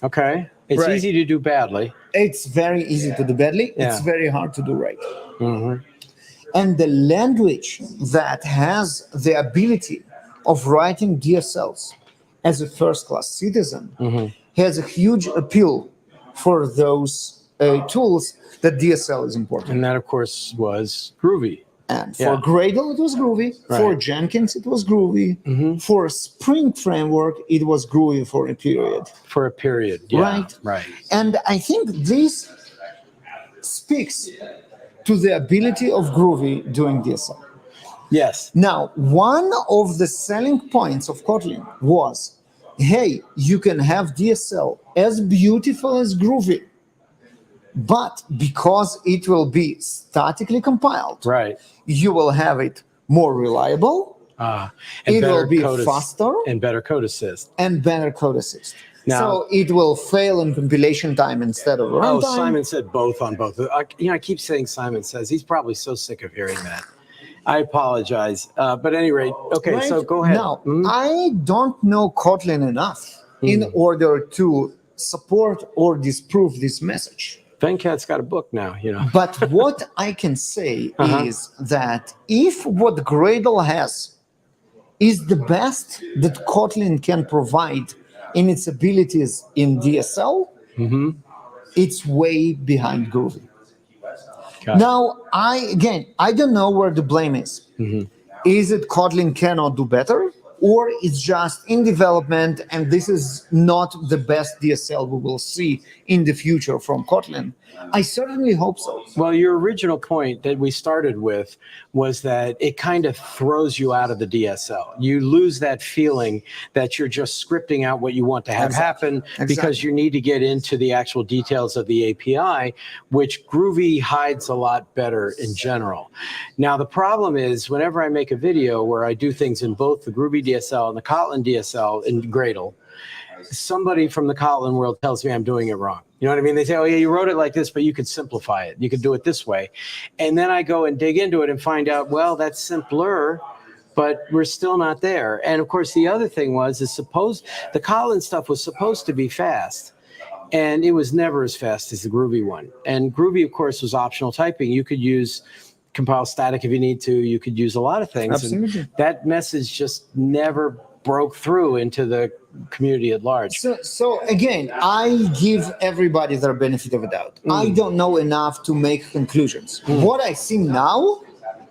Okay. It's easy to do badly. It's very easy to do badly. It's very hard to do right. And the language that has the ability of writing DSLs as a first-class citizen has a huge appeal for those tools that DSL is important. And that, of course, was Groovy. And for Gradle, it was Groovy. Right. For Jenkins, it was Groovy. For Spring Framework, it was Groovy for a period. For a period, right. And I think this speaks to the ability of Groovy doing DSL. Yes. Now, one of the selling points of Kotlin was, hey, you can have DSL as beautiful as Groovy, but because it will be statically compiled, you will have it more reliable. It will be faster and better code assist. Now, so it will fail in compilation time instead of runtime. Oh, Simon said both on both. I keep saying Simon says. He's probably so sick of hearing that. I apologize. But at any rate, okay, so go ahead. Now, I don't know Kotlin enough in order to support or disprove this message. Venkat's got a book now, But what I can say is that if what Gradle has is the best that Kotlin can provide in its abilities in DSL, it's way behind Groovy. Now, I don't know where the blame is. Is it Kotlin cannot do better? Or it's just in development and this is not the best DSL we will see in the future from Kotlin? I certainly hope so. Well, your original point that we started with was that it kind of throws you out of the DSL. You lose that feeling that you're just scripting out what you want to have happen because you need to get into the actual details of the API, which Groovy hides a lot better in general. Now, the problem is whenever I make a video where I do things in both the Groovy DSL and the Kotlin DSL in Gradle, somebody from the Kotlin world tells me I'm doing it wrong. You know what I mean? They say, oh, yeah, you wrote it like this, but you could simplify it. You could do it this way. And then I go and dig into it and find out, well, that's simpler, but we're still not there. And of course, the other thing the Kotlin stuff was supposed to be fast. And it was never as fast as the Groovy one. And Groovy, of course, was optional typing. You could use compile static if you need to. You could use a lot of things. Absolutely. And that message just never broke through into the community at large. So again, I give everybody their benefit of the doubt. I don't know enough to make conclusions. What I see now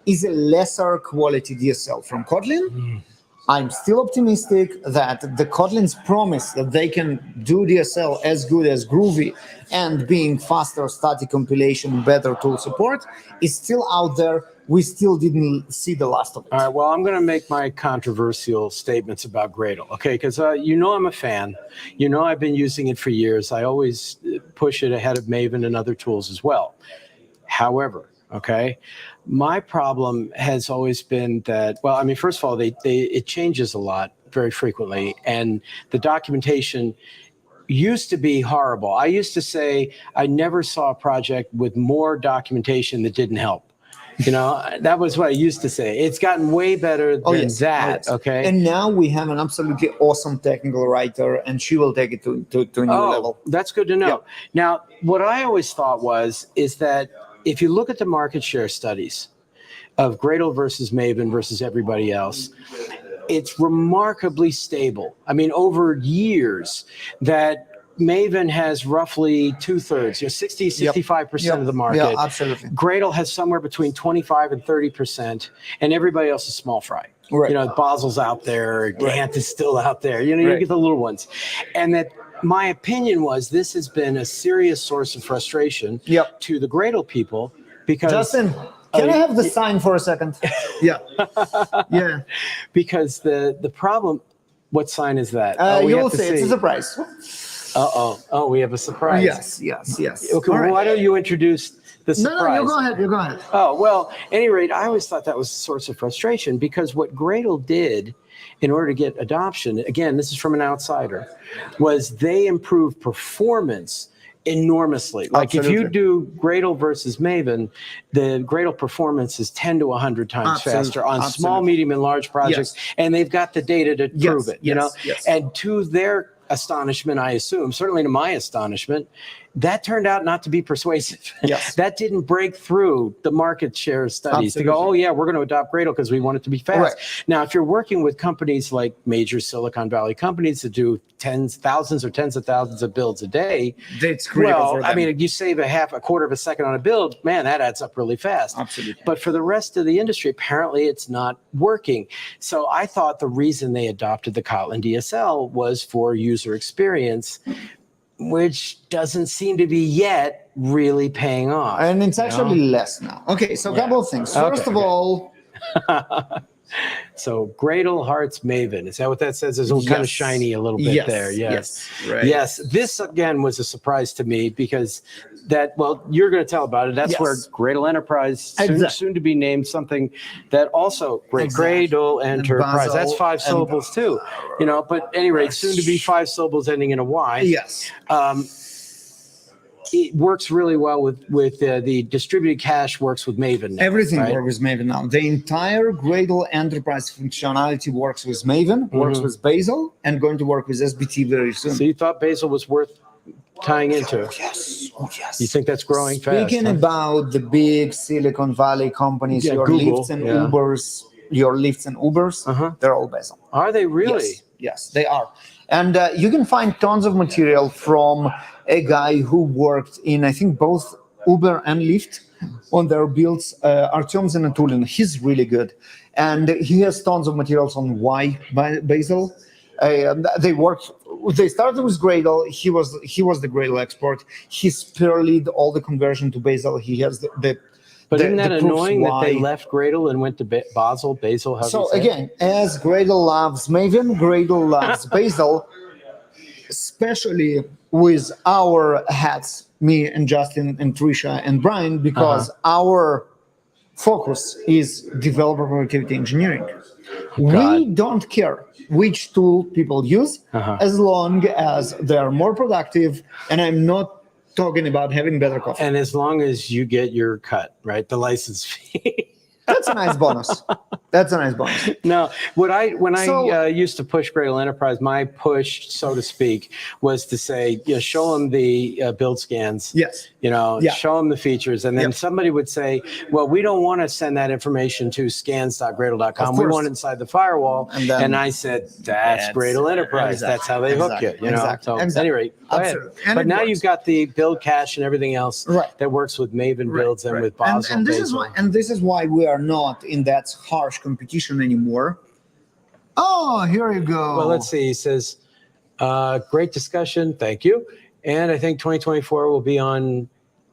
is a lesser quality DSL from Kotlin. I'm still optimistic that the Kotlin's promise that they can do DSL as good as Groovy and being faster static compilation, better tool support is still out there. We still didn't see the last of it. All right, well, I'm going to make my controversial statements about Gradle, okay? Because I'm a fan. I've been using it for years. I always push it ahead of Maven and other tools as well. However, okay, my problem has always been that, well, I mean, first of all, it changes a lot very frequently, and the documentation used to be horrible. I used to say I never saw a project with more documentation that didn't help. That was what I used to say. It's gotten way better than that, okay? And now we have an absolutely awesome technical writer, and she will take it to a new level. That's good to know. Yep. Now, what I always thought is that if you look at the market share studies of Gradle versus Maven versus everybody else, it's remarkably stable. I mean, over years, that Maven has roughly 2/3, 60, 65% of the market. Yeah, absolutely. Gradle has somewhere between 25 and 30%, and everybody else is small fry. Right. Basel's out there, Gant is still out there. You get the little ones. And that my opinion was this has been a serious source of frustration to the Gradle people because Justin, can I have the sign for a second? Yeah. Because the problem, what sign is that? You'll see. It's a surprise. Oh, we have a surprise. Yes. Okay, well, why don't you introduce the surprise? No, you go ahead. Oh, well, at any rate, I always thought that was a source of frustration because what Gradle did in order to get adoption, again, this is from an outsider, was they improved performance enormously. Like if you do Gradle versus Maven, the Gradle performance is 10 to 100 times faster on small, medium, and large projects, and they've got the data to prove it, And to their astonishment, I assume, certainly to my astonishment, that turned out not to be persuasive. That didn't break through the market share studies to go, oh yeah, we're going to adopt Gradle because we want it to be fast. Now, if you're working with companies like major Silicon Valley companies that do thousands or tens of thousands of builds a day, it's critical for them. I mean, you save a quarter of a second on a build, man, that adds up really fast. Absolutely. But for the rest of the industry, apparently it's not working. So I thought the reason they adopted the Kotlin DSL was for user experience, which doesn't seem to be yet really paying off. And it's actually less now. Okay, so a couple of things. First of all, so Gradle Hearts Maven, is that what that says? It's kind of shiny a little bit there. Yes. This again was a surprise to me because you're going to tell about it. That's where Gradle Enterprise, soon to be named something that also Gradle Enterprise. That's 5 syllables too, But at any rate, soon to be 5 syllables ending in a Y. Yes. It works really well with the distributed cache works with Maven now, everything works with Maven now. The entire Gradle Enterprise functionality works with Maven, works with Bazel, and going to work with SBT very soon. So you thought Bazel was worth tying into? Oh, yes. You think that's growing fast? Speaking about the big Silicon Valley companies, your Google, Lyfts and Ubers, they're all Bazel. Are they really? Yes, they are. And you can find tons of material from a guy who worked in, I think, both Uber and Lyft on their builds, Artyom Zanatulin. He's really good. And he has tons of materials on why Bazel. They started with Gradle. He was the Gradle expert. He spearled all the conversion to Bazel. He has But isn't that annoying that they left Gradle and went to Bazel? So again, as Gradle loves Maven, Gradle loves Bazel, especially with our hats, me and Justin and Trisha and Brian, because our focus is developer productivity engineering. God. We don't care which tool people use, as long as they are more productive. And I'm not talking about having better coffee. And as long as you get your cut, right? The license fee. That's a nice bonus. That's a nice bonus. No, when I used to push Gradle Enterprise, my push, so to speak, was to say, show them the build scans. Yes. Show them the features, and then somebody would say, "Well, we don't want to send that information to scans.gradle.com. We want it inside the firewall." And I said, "That's Gradle Enterprise. That's how they hook you." So at any rate, go ahead. But now you've got the build cache and everything else that works with Maven builds and with Basel. And this is why we are not in that harsh competition anymore. Oh, here you go. Well, let's see. He says, great discussion. Thank you. And I think 2024 will be an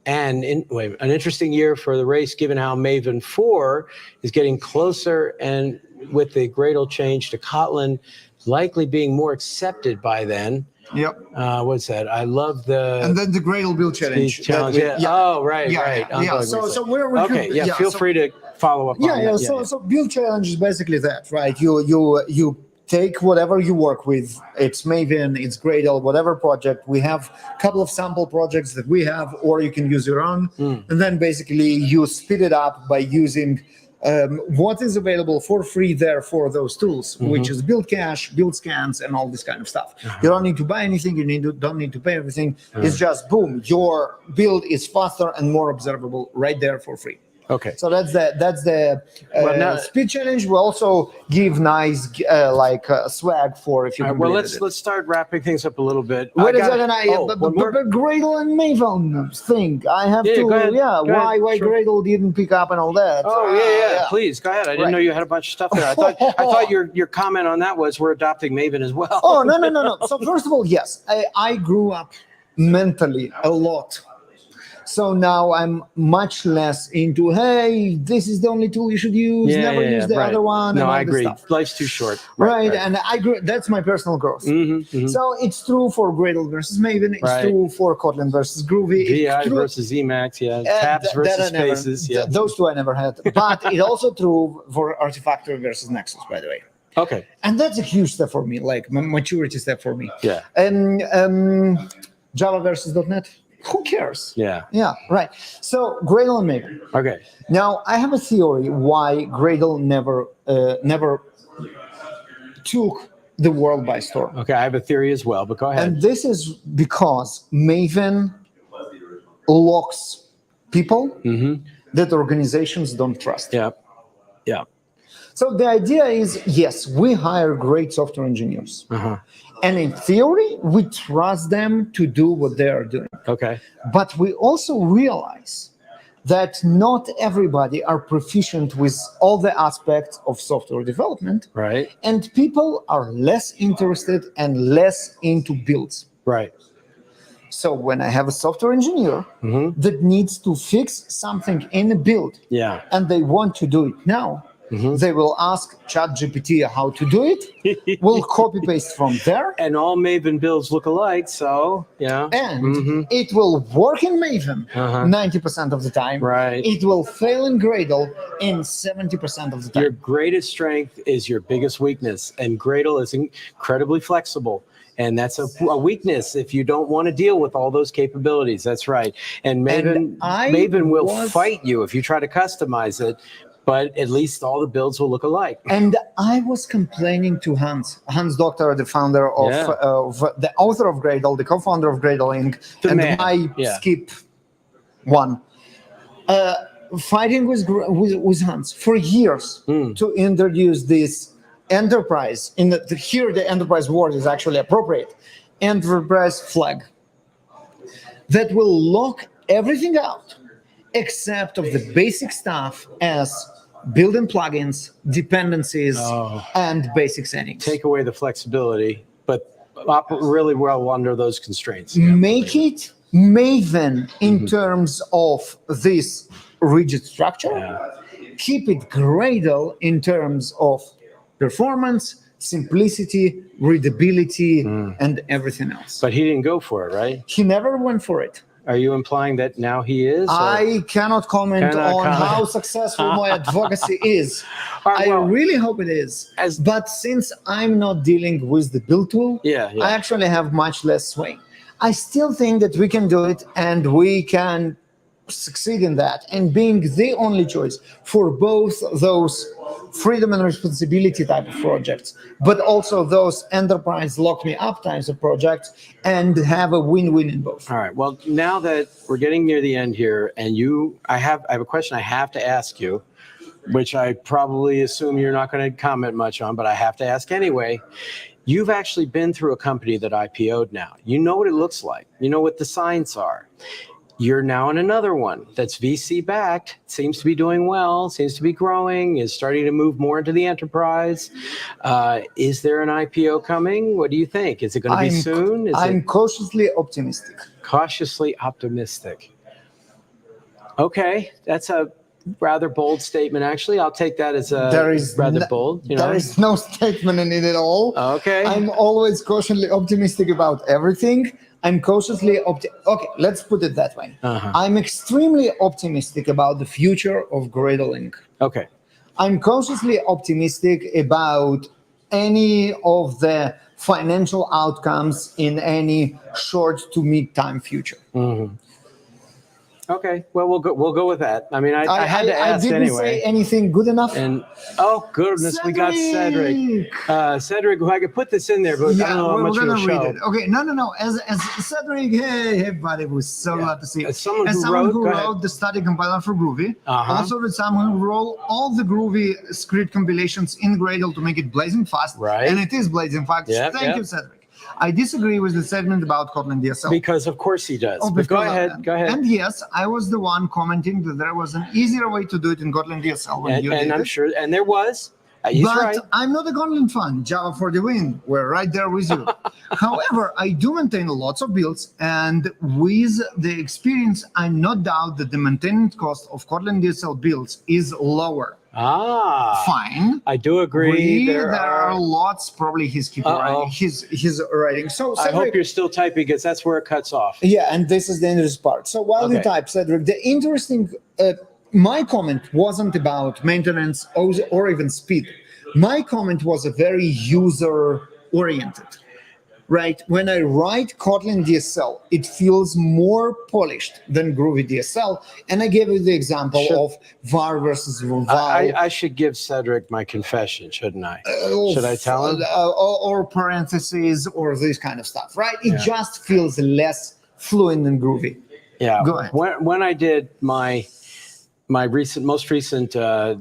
interesting year for the race, given how Maven 4 is getting closer, and with the Gradle change to Kotlin likely being more accepted by then. Yep. What's that? I love the... And then the Gradle build challenge. Oh, right. So we're okay. Feel free to follow up on that. So build challenge is basically that, right? You take whatever you work with. It's Maven, it's Gradle, whatever project. We have a couple of sample projects that we have, or you can use your own. And then basically you speed it up by using what is available for free there for those tools, which is build cache, build scans, and all this kind of stuff. You don't need to buy anything. Don't need to pay everything. It's just boom, your build is faster and more observable right there for free. Okay. So that's the speed challenge. We also give nice swag for if you. Well, let's start wrapping things up a little bit. Wait a second. Gradle and Maven thing. I have to. Go ahead. Why Gradle didn't pick up and all that? Oh, please go ahead. I didn't know you had a bunch of stuff there. I thought your comment on that was we're adopting Maven as well. Oh no. So first of all, yes, I grew up mentally a lot. So now I'm much less into, hey, this is the only tool you should use. Never use the other one. No, I agree. Life's too short. Right. And I agree. That's my personal growth. So it's true for Gradle versus Maven. It's true for Kotlin versus Groovy. VI versus Emacs. Tabs versus Spaces. Those two I never had. But it's also true for Artifactory versus Nexus, by the way. Okay. And that's a huge step for me, like maturity step for me. Yeah. Java versus .NET. Who cares? Yeah, right. So Gradle and Maven. Okay. Now I have a theory why Gradle never took the world by storm. Okay, I have a theory as well, but go ahead. And this is because Maven locks people that organizations don't trust. Yeah. So the idea is, yes, we hire great software engineers. And in theory, we trust them to do what they are doing. Okay. But we also realize that not everybody are proficient with all the aspects of software development. Right. And people are less interested and less into builds. Right. So when I have a software engineer that needs to fix something in a build, and they want to do it now, they will ask ChatGPT how to do it. We'll copy paste from there. And all Maven builds look alike, so And it will work in Maven 90% of the time. Right. It will fail in Gradle in 70% of the time. Your greatest strength is your biggest weakness, and Gradle is incredibly flexible. And that's a weakness if you don't want to deal with all those capabilities. That's right. And Maven will fight you if you try to customize it. But at least all the builds will look alike. And I was complaining to Hans Doctor, the founder of the author of Gradle, the co-founder of Gradle Inc., skip one, fighting with Hans for years to introduce this enterprise. Here, the enterprise word is actually appropriate. Enterprise flag that will lock everything out except of the basic stuff as built-in plugins, dependencies, and basic settings. Take away the flexibility, but operate really well under those constraints. Make it Maven in terms of this rigid structure. Keep it Gradle in terms of performance, simplicity, readability, and everything else. But he didn't go for it, right? He never went for it. Are you implying that now he is? I cannot comment on how successful my advocacy is. I really hope it is. But since I'm not dealing with the build tool, I actually have much less sway. I still think that we can do it, and we can succeed in that, and being the only choice for both those freedom and responsibility type of projects, but also those enterprise lock me up types of projects, and have a win-win in both. All right. Well, now that we're getting near the end here, and I have a question I have to ask you, which I probably assume you're not going to comment much on, but I have to ask anyway. You've actually been through a company that IPO'd now. You know what it looks like. You know what the signs are. You're now in another one that's VC backed, seems to be doing well, seems to be growing, is starting to move more into the enterprise. Is there an IPO coming? What do you think? Is it going to be soon? I'm cautiously optimistic. Cautiously optimistic. Okay, that's a rather bold statement, actually. I'll take that as rather bold. There is no statement in it at all. Okay. I'm always cautiously optimistic about everything. I'm cautiously okay, let's put it that way. I'm extremely optimistic about the future of Gradle Inc. Okay. I'm cautiously optimistic about any of the financial outcomes in any short to mid-time future. Okay, well, we'll go with that. I mean, I had to ask anyway. I didn't say anything good enough. And oh goodness, we got Cedric. Cedric, I could put this in there, but I don't know how much we'll show. Read it. Okay, no. As Cedric, hey, buddy, we're so glad to see you. As someone who wrote the study compiler for Groovy, also as someone who wrote all the Groovy script compilations in Gradle to make it blazing fast. Right. And it is blazing fast. Thank you, Cedric. I disagree with the statement about Kotlin DSL. Because of course he does. But go ahead. And yes, I was the one commenting that there was an easier way to do it in Kotlin DSL when you did it. And I'm sure, and there was. He's right. I'm not a Kotlin fan. Java for the win. We're right there with you. However, I do maintain lots of builds, and with the experience, I'm not doubt that the maintenance cost of Kotlin DSL builds is lower. Fine. I do agree. There are lots. Probably he's writing. So Cedric, I hope you're still typing, because that's where it cuts off. Yeah, and this is the interesting part. So while you type, Cedric, the interesting. My comment wasn't about maintenance or even speed. My comment was a very user-oriented. Right? When I write Kotlin DSL, it feels more polished than Groovy DSL. And I gave you the example of var versus val. I should give Cedric my confession, shouldn't I? Should I tell him? Or parentheses or this kind of stuff, right? It just feels less fluent than Groovy. Yeah. Go ahead. When I did my most recent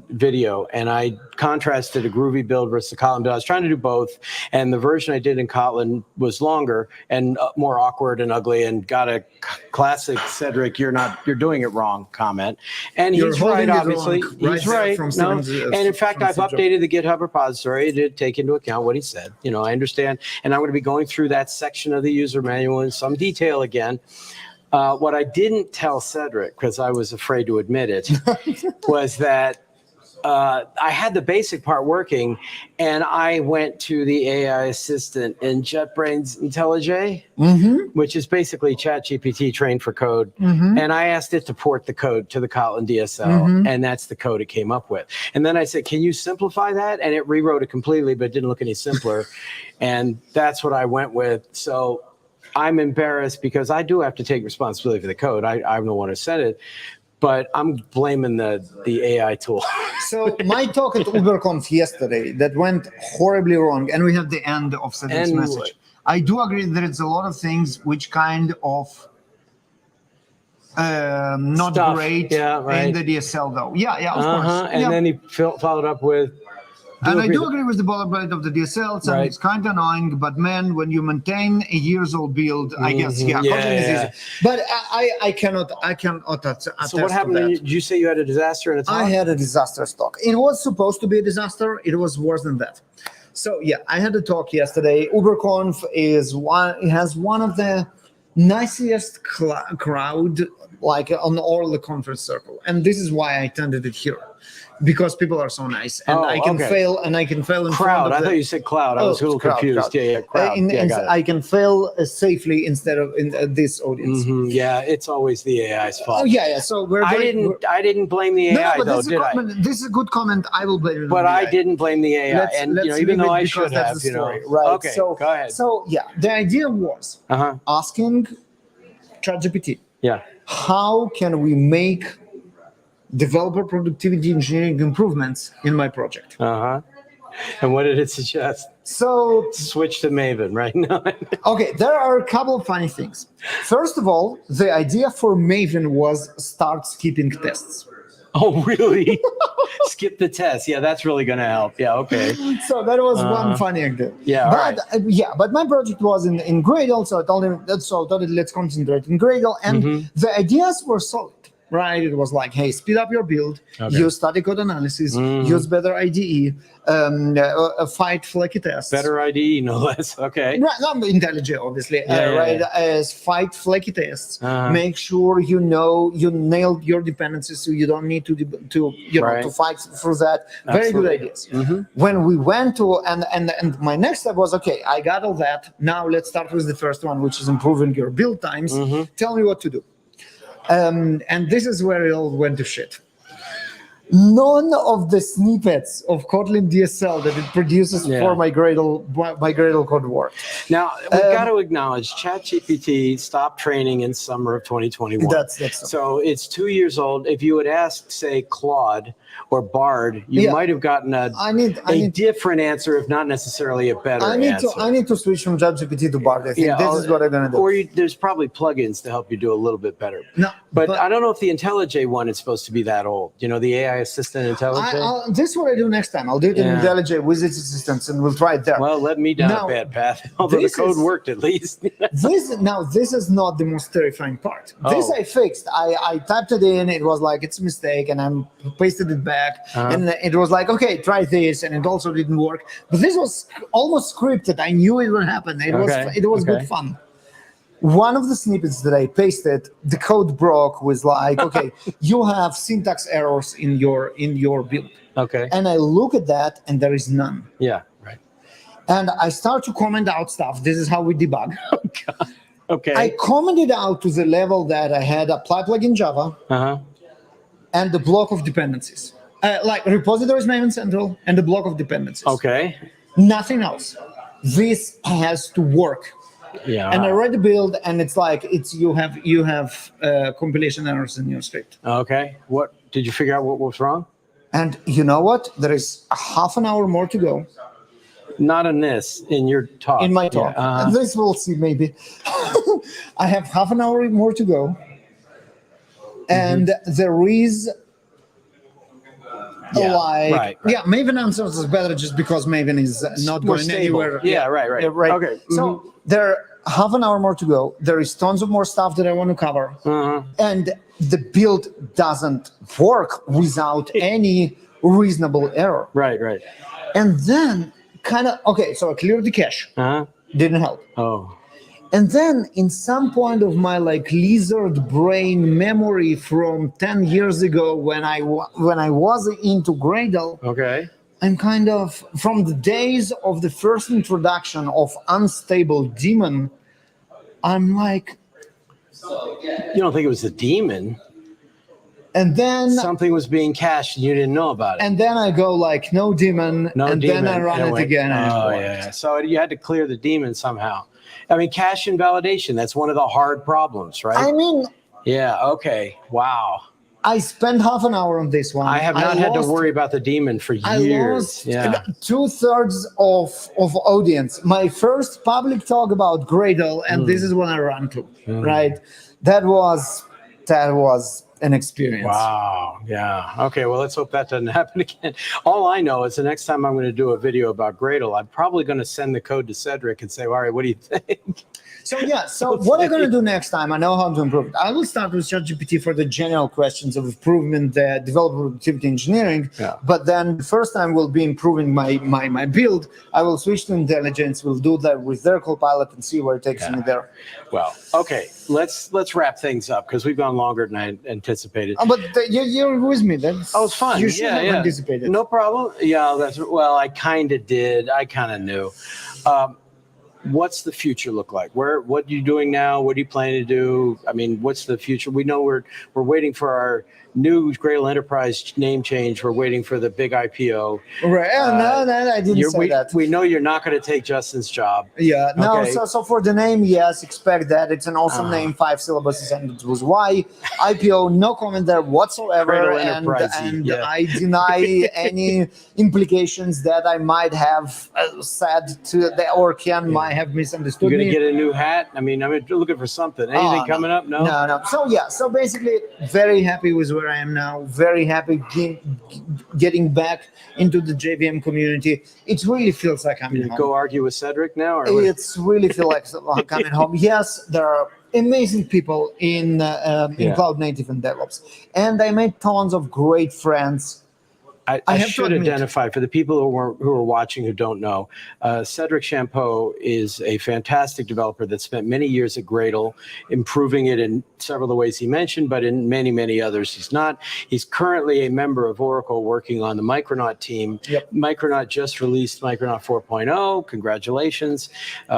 video, and I contrasted a Groovy build versus a Kotlin build. I was trying to do both, and the version I did in Kotlin was longer and more awkward and ugly, and got a classic Cedric, you're doing it wrong comment. And he's right, obviously. He's right. And in fact, I've updated the GitHub repository to take into account what he said. I understand, and I'm going to be going through that section of the user manual in some detail again. What I didn't tell Cedric, because I was afraid to admit it, was that I had the basic part working, and I went to the AI assistant in JetBrains IntelliJ, which is basically ChatGPT trained for code, and I asked it to port the code to the Kotlin DSL, and that's the code it came up with. And then I said, can you simplify that? And it rewrote it completely, but it didn't look any simpler, and that's what I went with. So I'm embarrassed because I do have to take responsibility for the code. I'm the one who said it, but I'm blaming the AI tool. So my talk at UberConf yesterday that went horribly wrong, and we have the end of Cedric's message. I do agree that it's a lot of things which kind of not great in the DSL though. Yeah, of course. And then he followed up with. And I do agree with the boilerplate of the DSL. So it's kind of annoying, but man, when you maintain a years-old build, I guess, Kotlin is easy. But I cannot attest. So what happened? Did you say you had a disaster in a talk? I had a disastrous talk. It was supposed to be a disaster. It was worse than that. So yeah, I had a talk yesterday. UberConf has one of the nicest crowd like on all the conference circle, and this is why I attended it here. because people are so nice, and I can fail, and I can fail in crowd. front of I thought you said cloud. I was a little confused. Crowd. Yeah, crowd. I can fail safely instead of in this audience. Yeah, it's always the AI's fault. Oh yeah. So I didn't blame the AI though, did I? This is a good comment. I will blame it. But I didn't blame the AI, Let's even though I because should that's have, the story, right? Okay, so, go ahead. So yeah, the idea was asking ChatGPT, how can we make developer productivity engineering improvements in my project? And what did it suggest? So switch to Maven right now. Okay, there are a couple of funny things. First of all, the idea for Maven was start skipping tests. Oh, really? Skip the test. Yeah, that's really going to help. Yeah, okay. So that was one funny idea. Yeah, but my project was in Gradle, so I told him, let's concentrate in Gradle, and the ideas were solid. Right, it was like, hey, speed up your build, use static code analysis, use better IDE, fight flaky tests. Better IDE, no less. Okay. Right, not IntelliJ, obviously. Fight flaky tests. Make sure you nailed your dependencies, so you don't need to fight through that. Very good ideas. When we went to and my next step was, okay, I got all that. Now let's start with the first one, which is improving your build times. Tell me what to do. And this is where it all went to shit. None of the snippets of Kotlin DSL that it produces for my Gradle code work. Now, we've got to acknowledge ChatGPT stopped training in summer of 2021. That's so it's 2 years old. If you had asked, say, Claude or Bard, you might have gotten a different answer, if not necessarily a better answer. I need to switch from ChatGPT to Bard. I think this is what I'm going to do. Or there's probably plugins to help you do a little bit better. No, but I don't know if the IntelliJ one is supposed to be that old. You know, the AI assistant IntelliJ? This is what I do next time. I'll do it in IntelliJ with its assistants, and we'll try it there. Well, let me down a bad path. Although the code worked at least. This is not the most terrifying part. This I fixed. I typed it in. It was like, it's a mistake, and I pasted it back. And it was like, okay, try this. And it also didn't work. But this was almost scripted. I knew it would happen. It was good fun. One of the snippets that I pasted, the code broke with like, okay, you have syntax errors in your build. Okay. And I look at that, and there is none. Yeah, right. And I start to comment out stuff. This is how we debug. Oh, God. Okay. I commented out to the level that I had apply plugin Java and the block of dependencies. Like repositories Maven Central and the block of dependencies. Okay. Nothing else. This has to work. Yeah. And I read the build, and it's like you have compilation errors in your script. Okay. What did you figure out? What was wrong? And you know what? There is a half an hour more to go. Not in your talk. In my talk. Yeah. This we'll see maybe. I have half an hour more to go, and there is. Maven answers is better just because Maven is not more going stable. anywhere. Right. Okay. So there half an hour more to go. There is tons of more stuff that I want to cover, and the build doesn't work without any reasonable error. Right. And then so I cleared the cache. Didn't help. Oh. And then in some point of my lizard brain memory from 10 years ago when I was into Gradle, I'm kind of, from the days of the first introduction of unstable daemon, I'm like... You don't think it was the daemon? And then... Something was being cached and you didn't know about it. And then I go like, no daemon, then I run it again. And So you had to clear the daemon somehow. I mean, cache invalidation, that's one of the hard problems, right? I mean... Yeah, okay. Wow. I spent half an hour on this one. I have not had to worry about the daemon for years. I lost 2/3 of audience. My first public talk about Gradle, and this is when I ran to, right? That was an experience. Wow. Yeah. Okay. Well, let's hope that doesn't happen again. All I know is the next time I'm going to do a video about Gradle, I'm probably going to send the code to Cedric and say, all right, what do you think? So yeah, so what I'm gonna do next time, I know how to improve it. I will start with ChatGPT for the general questions of improvement, developer productivity engineering. Yeah. But then the first time will be improving my build. I will switch to intelligence. We'll do that with their Copilot and see where it takes me there. Well, okay, let's wrap things up because we've gone longer than I anticipated. But you're with me. That's it's fun. You should have anticipated. No problem. Yeah, I kind of did. I kind of knew. What's the future look like? What are you doing now? What are you planning to do? I mean, what's the future? We know we're waiting for our new Gradle Enterprise name change. We're waiting for the big IPO. Right. No, I didn't say that. We know you're not going to take Justin's job. Yeah. No. Okay. So for the name, yes, expect that. It's an awesome name. 5 syllables, and it was why IPO. No comment there whatsoever. Gradle And Enterprise. I deny any implications that I might have said to or Ken might have misunderstood. You're going to get a new hat. I mean, I'm looking for something. Anything coming up? No. No. So yeah. So basically, very happy with where I am now. Very happy getting back into the JVM community. It really feels like I'm home. Go argue with Cedric now? Or It's really feel like I'm coming home. Yes, there are amazing people in cloud native and DevOps, and I made tons of great friends. I should identify for the people who are watching who don't know. Cedric Champeau is a fantastic developer that spent many years at Gradle, improving it in several of the ways he mentioned, but in many, many others he's not. He's currently a member of Oracle working on the Micronaut team. Yep. Micronaut just released Micronaut 4.0. Congratulations.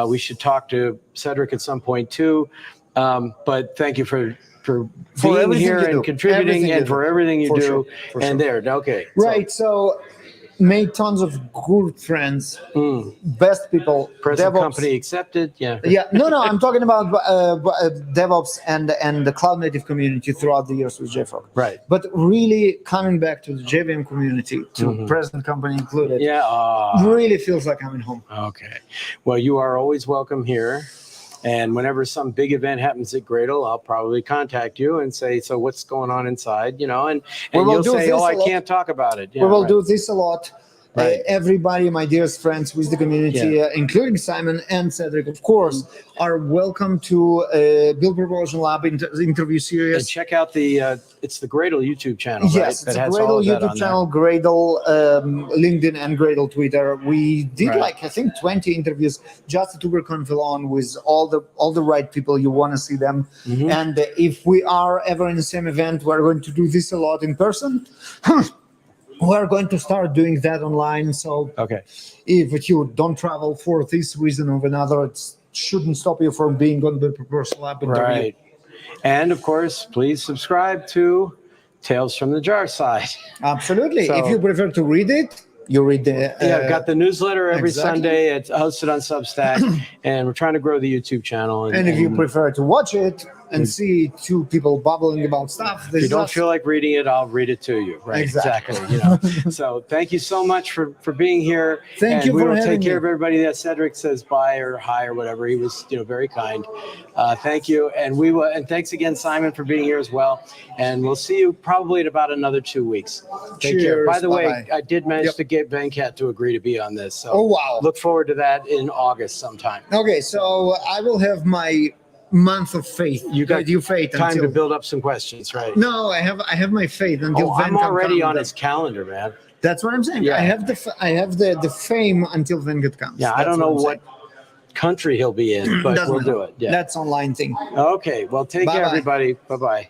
We should talk to Cedric at some point too. But thank you for being here and contributing and for everything you do. And there, okay. Right, so made tons of good friends, best people. Present DevOps. company accepted, yeah. Yeah, no, I'm talking about DevOps and the cloud native community throughout the years with JFrog. Right. But really coming back to the JVM community, to present company included, really feels like I'm at home. Okay. Well, you are always welcome here. And whenever some big event happens at Gradle, I'll probably contact you and say, so what's going on inside, and you'll say, I can't talk about it. We will do this a lot. Right. Everybody, my dearest friends with the community, including Simon and Cedric, of course, are welcome to Build Propulsion Lab interview series. And check out it's the Gradle YouTube channel, yes, right? It's a Gradle YouTube channel, Gradle LinkedIn and Gradle Twitter. We did I think 20 interviews just at TuberConf with all the right people. You want to see them. And if we are ever in the same event, we're going to do this a lot in person. We're going to start doing that online. So if you don't travel for this reason or another, it shouldn't stop you from being on the Propulsion Lab interview. Right. And of course, please subscribe to Tales from the Jar Side. Absolutely. So, if you prefer to read it, you read the... I've got the newsletter every Sunday. It's hosted on Substack. And we're trying to grow the YouTube channel. And if you prefer to watch it and see two people babbling about stuff... If you don't feel like reading it, I'll read it to you. Right? Exactly. So thank you so much for being here. Thank you for having me. We will take care of everybody that Cedric says bye or hi or whatever. He was very kind. Thank you. And we will. And thanks again, Simon, for being here as well. And we'll see you probably in about another 2 weeks. Take care. By the way, I did manage to get Venkat to agree to be on this. So look forward to that in August sometime. Okay, so I will have my month of faith. You got faith time to build up some questions, right? No, I have my faith until I'm already on his calendar, man. That's what I'm saying. Yeah. I have the fame until Venkat comes. Yeah, I don't know what country he'll be in, but we'll do it. Yeah. That's online thing. Okay, well, take care, everybody. Bye-bye.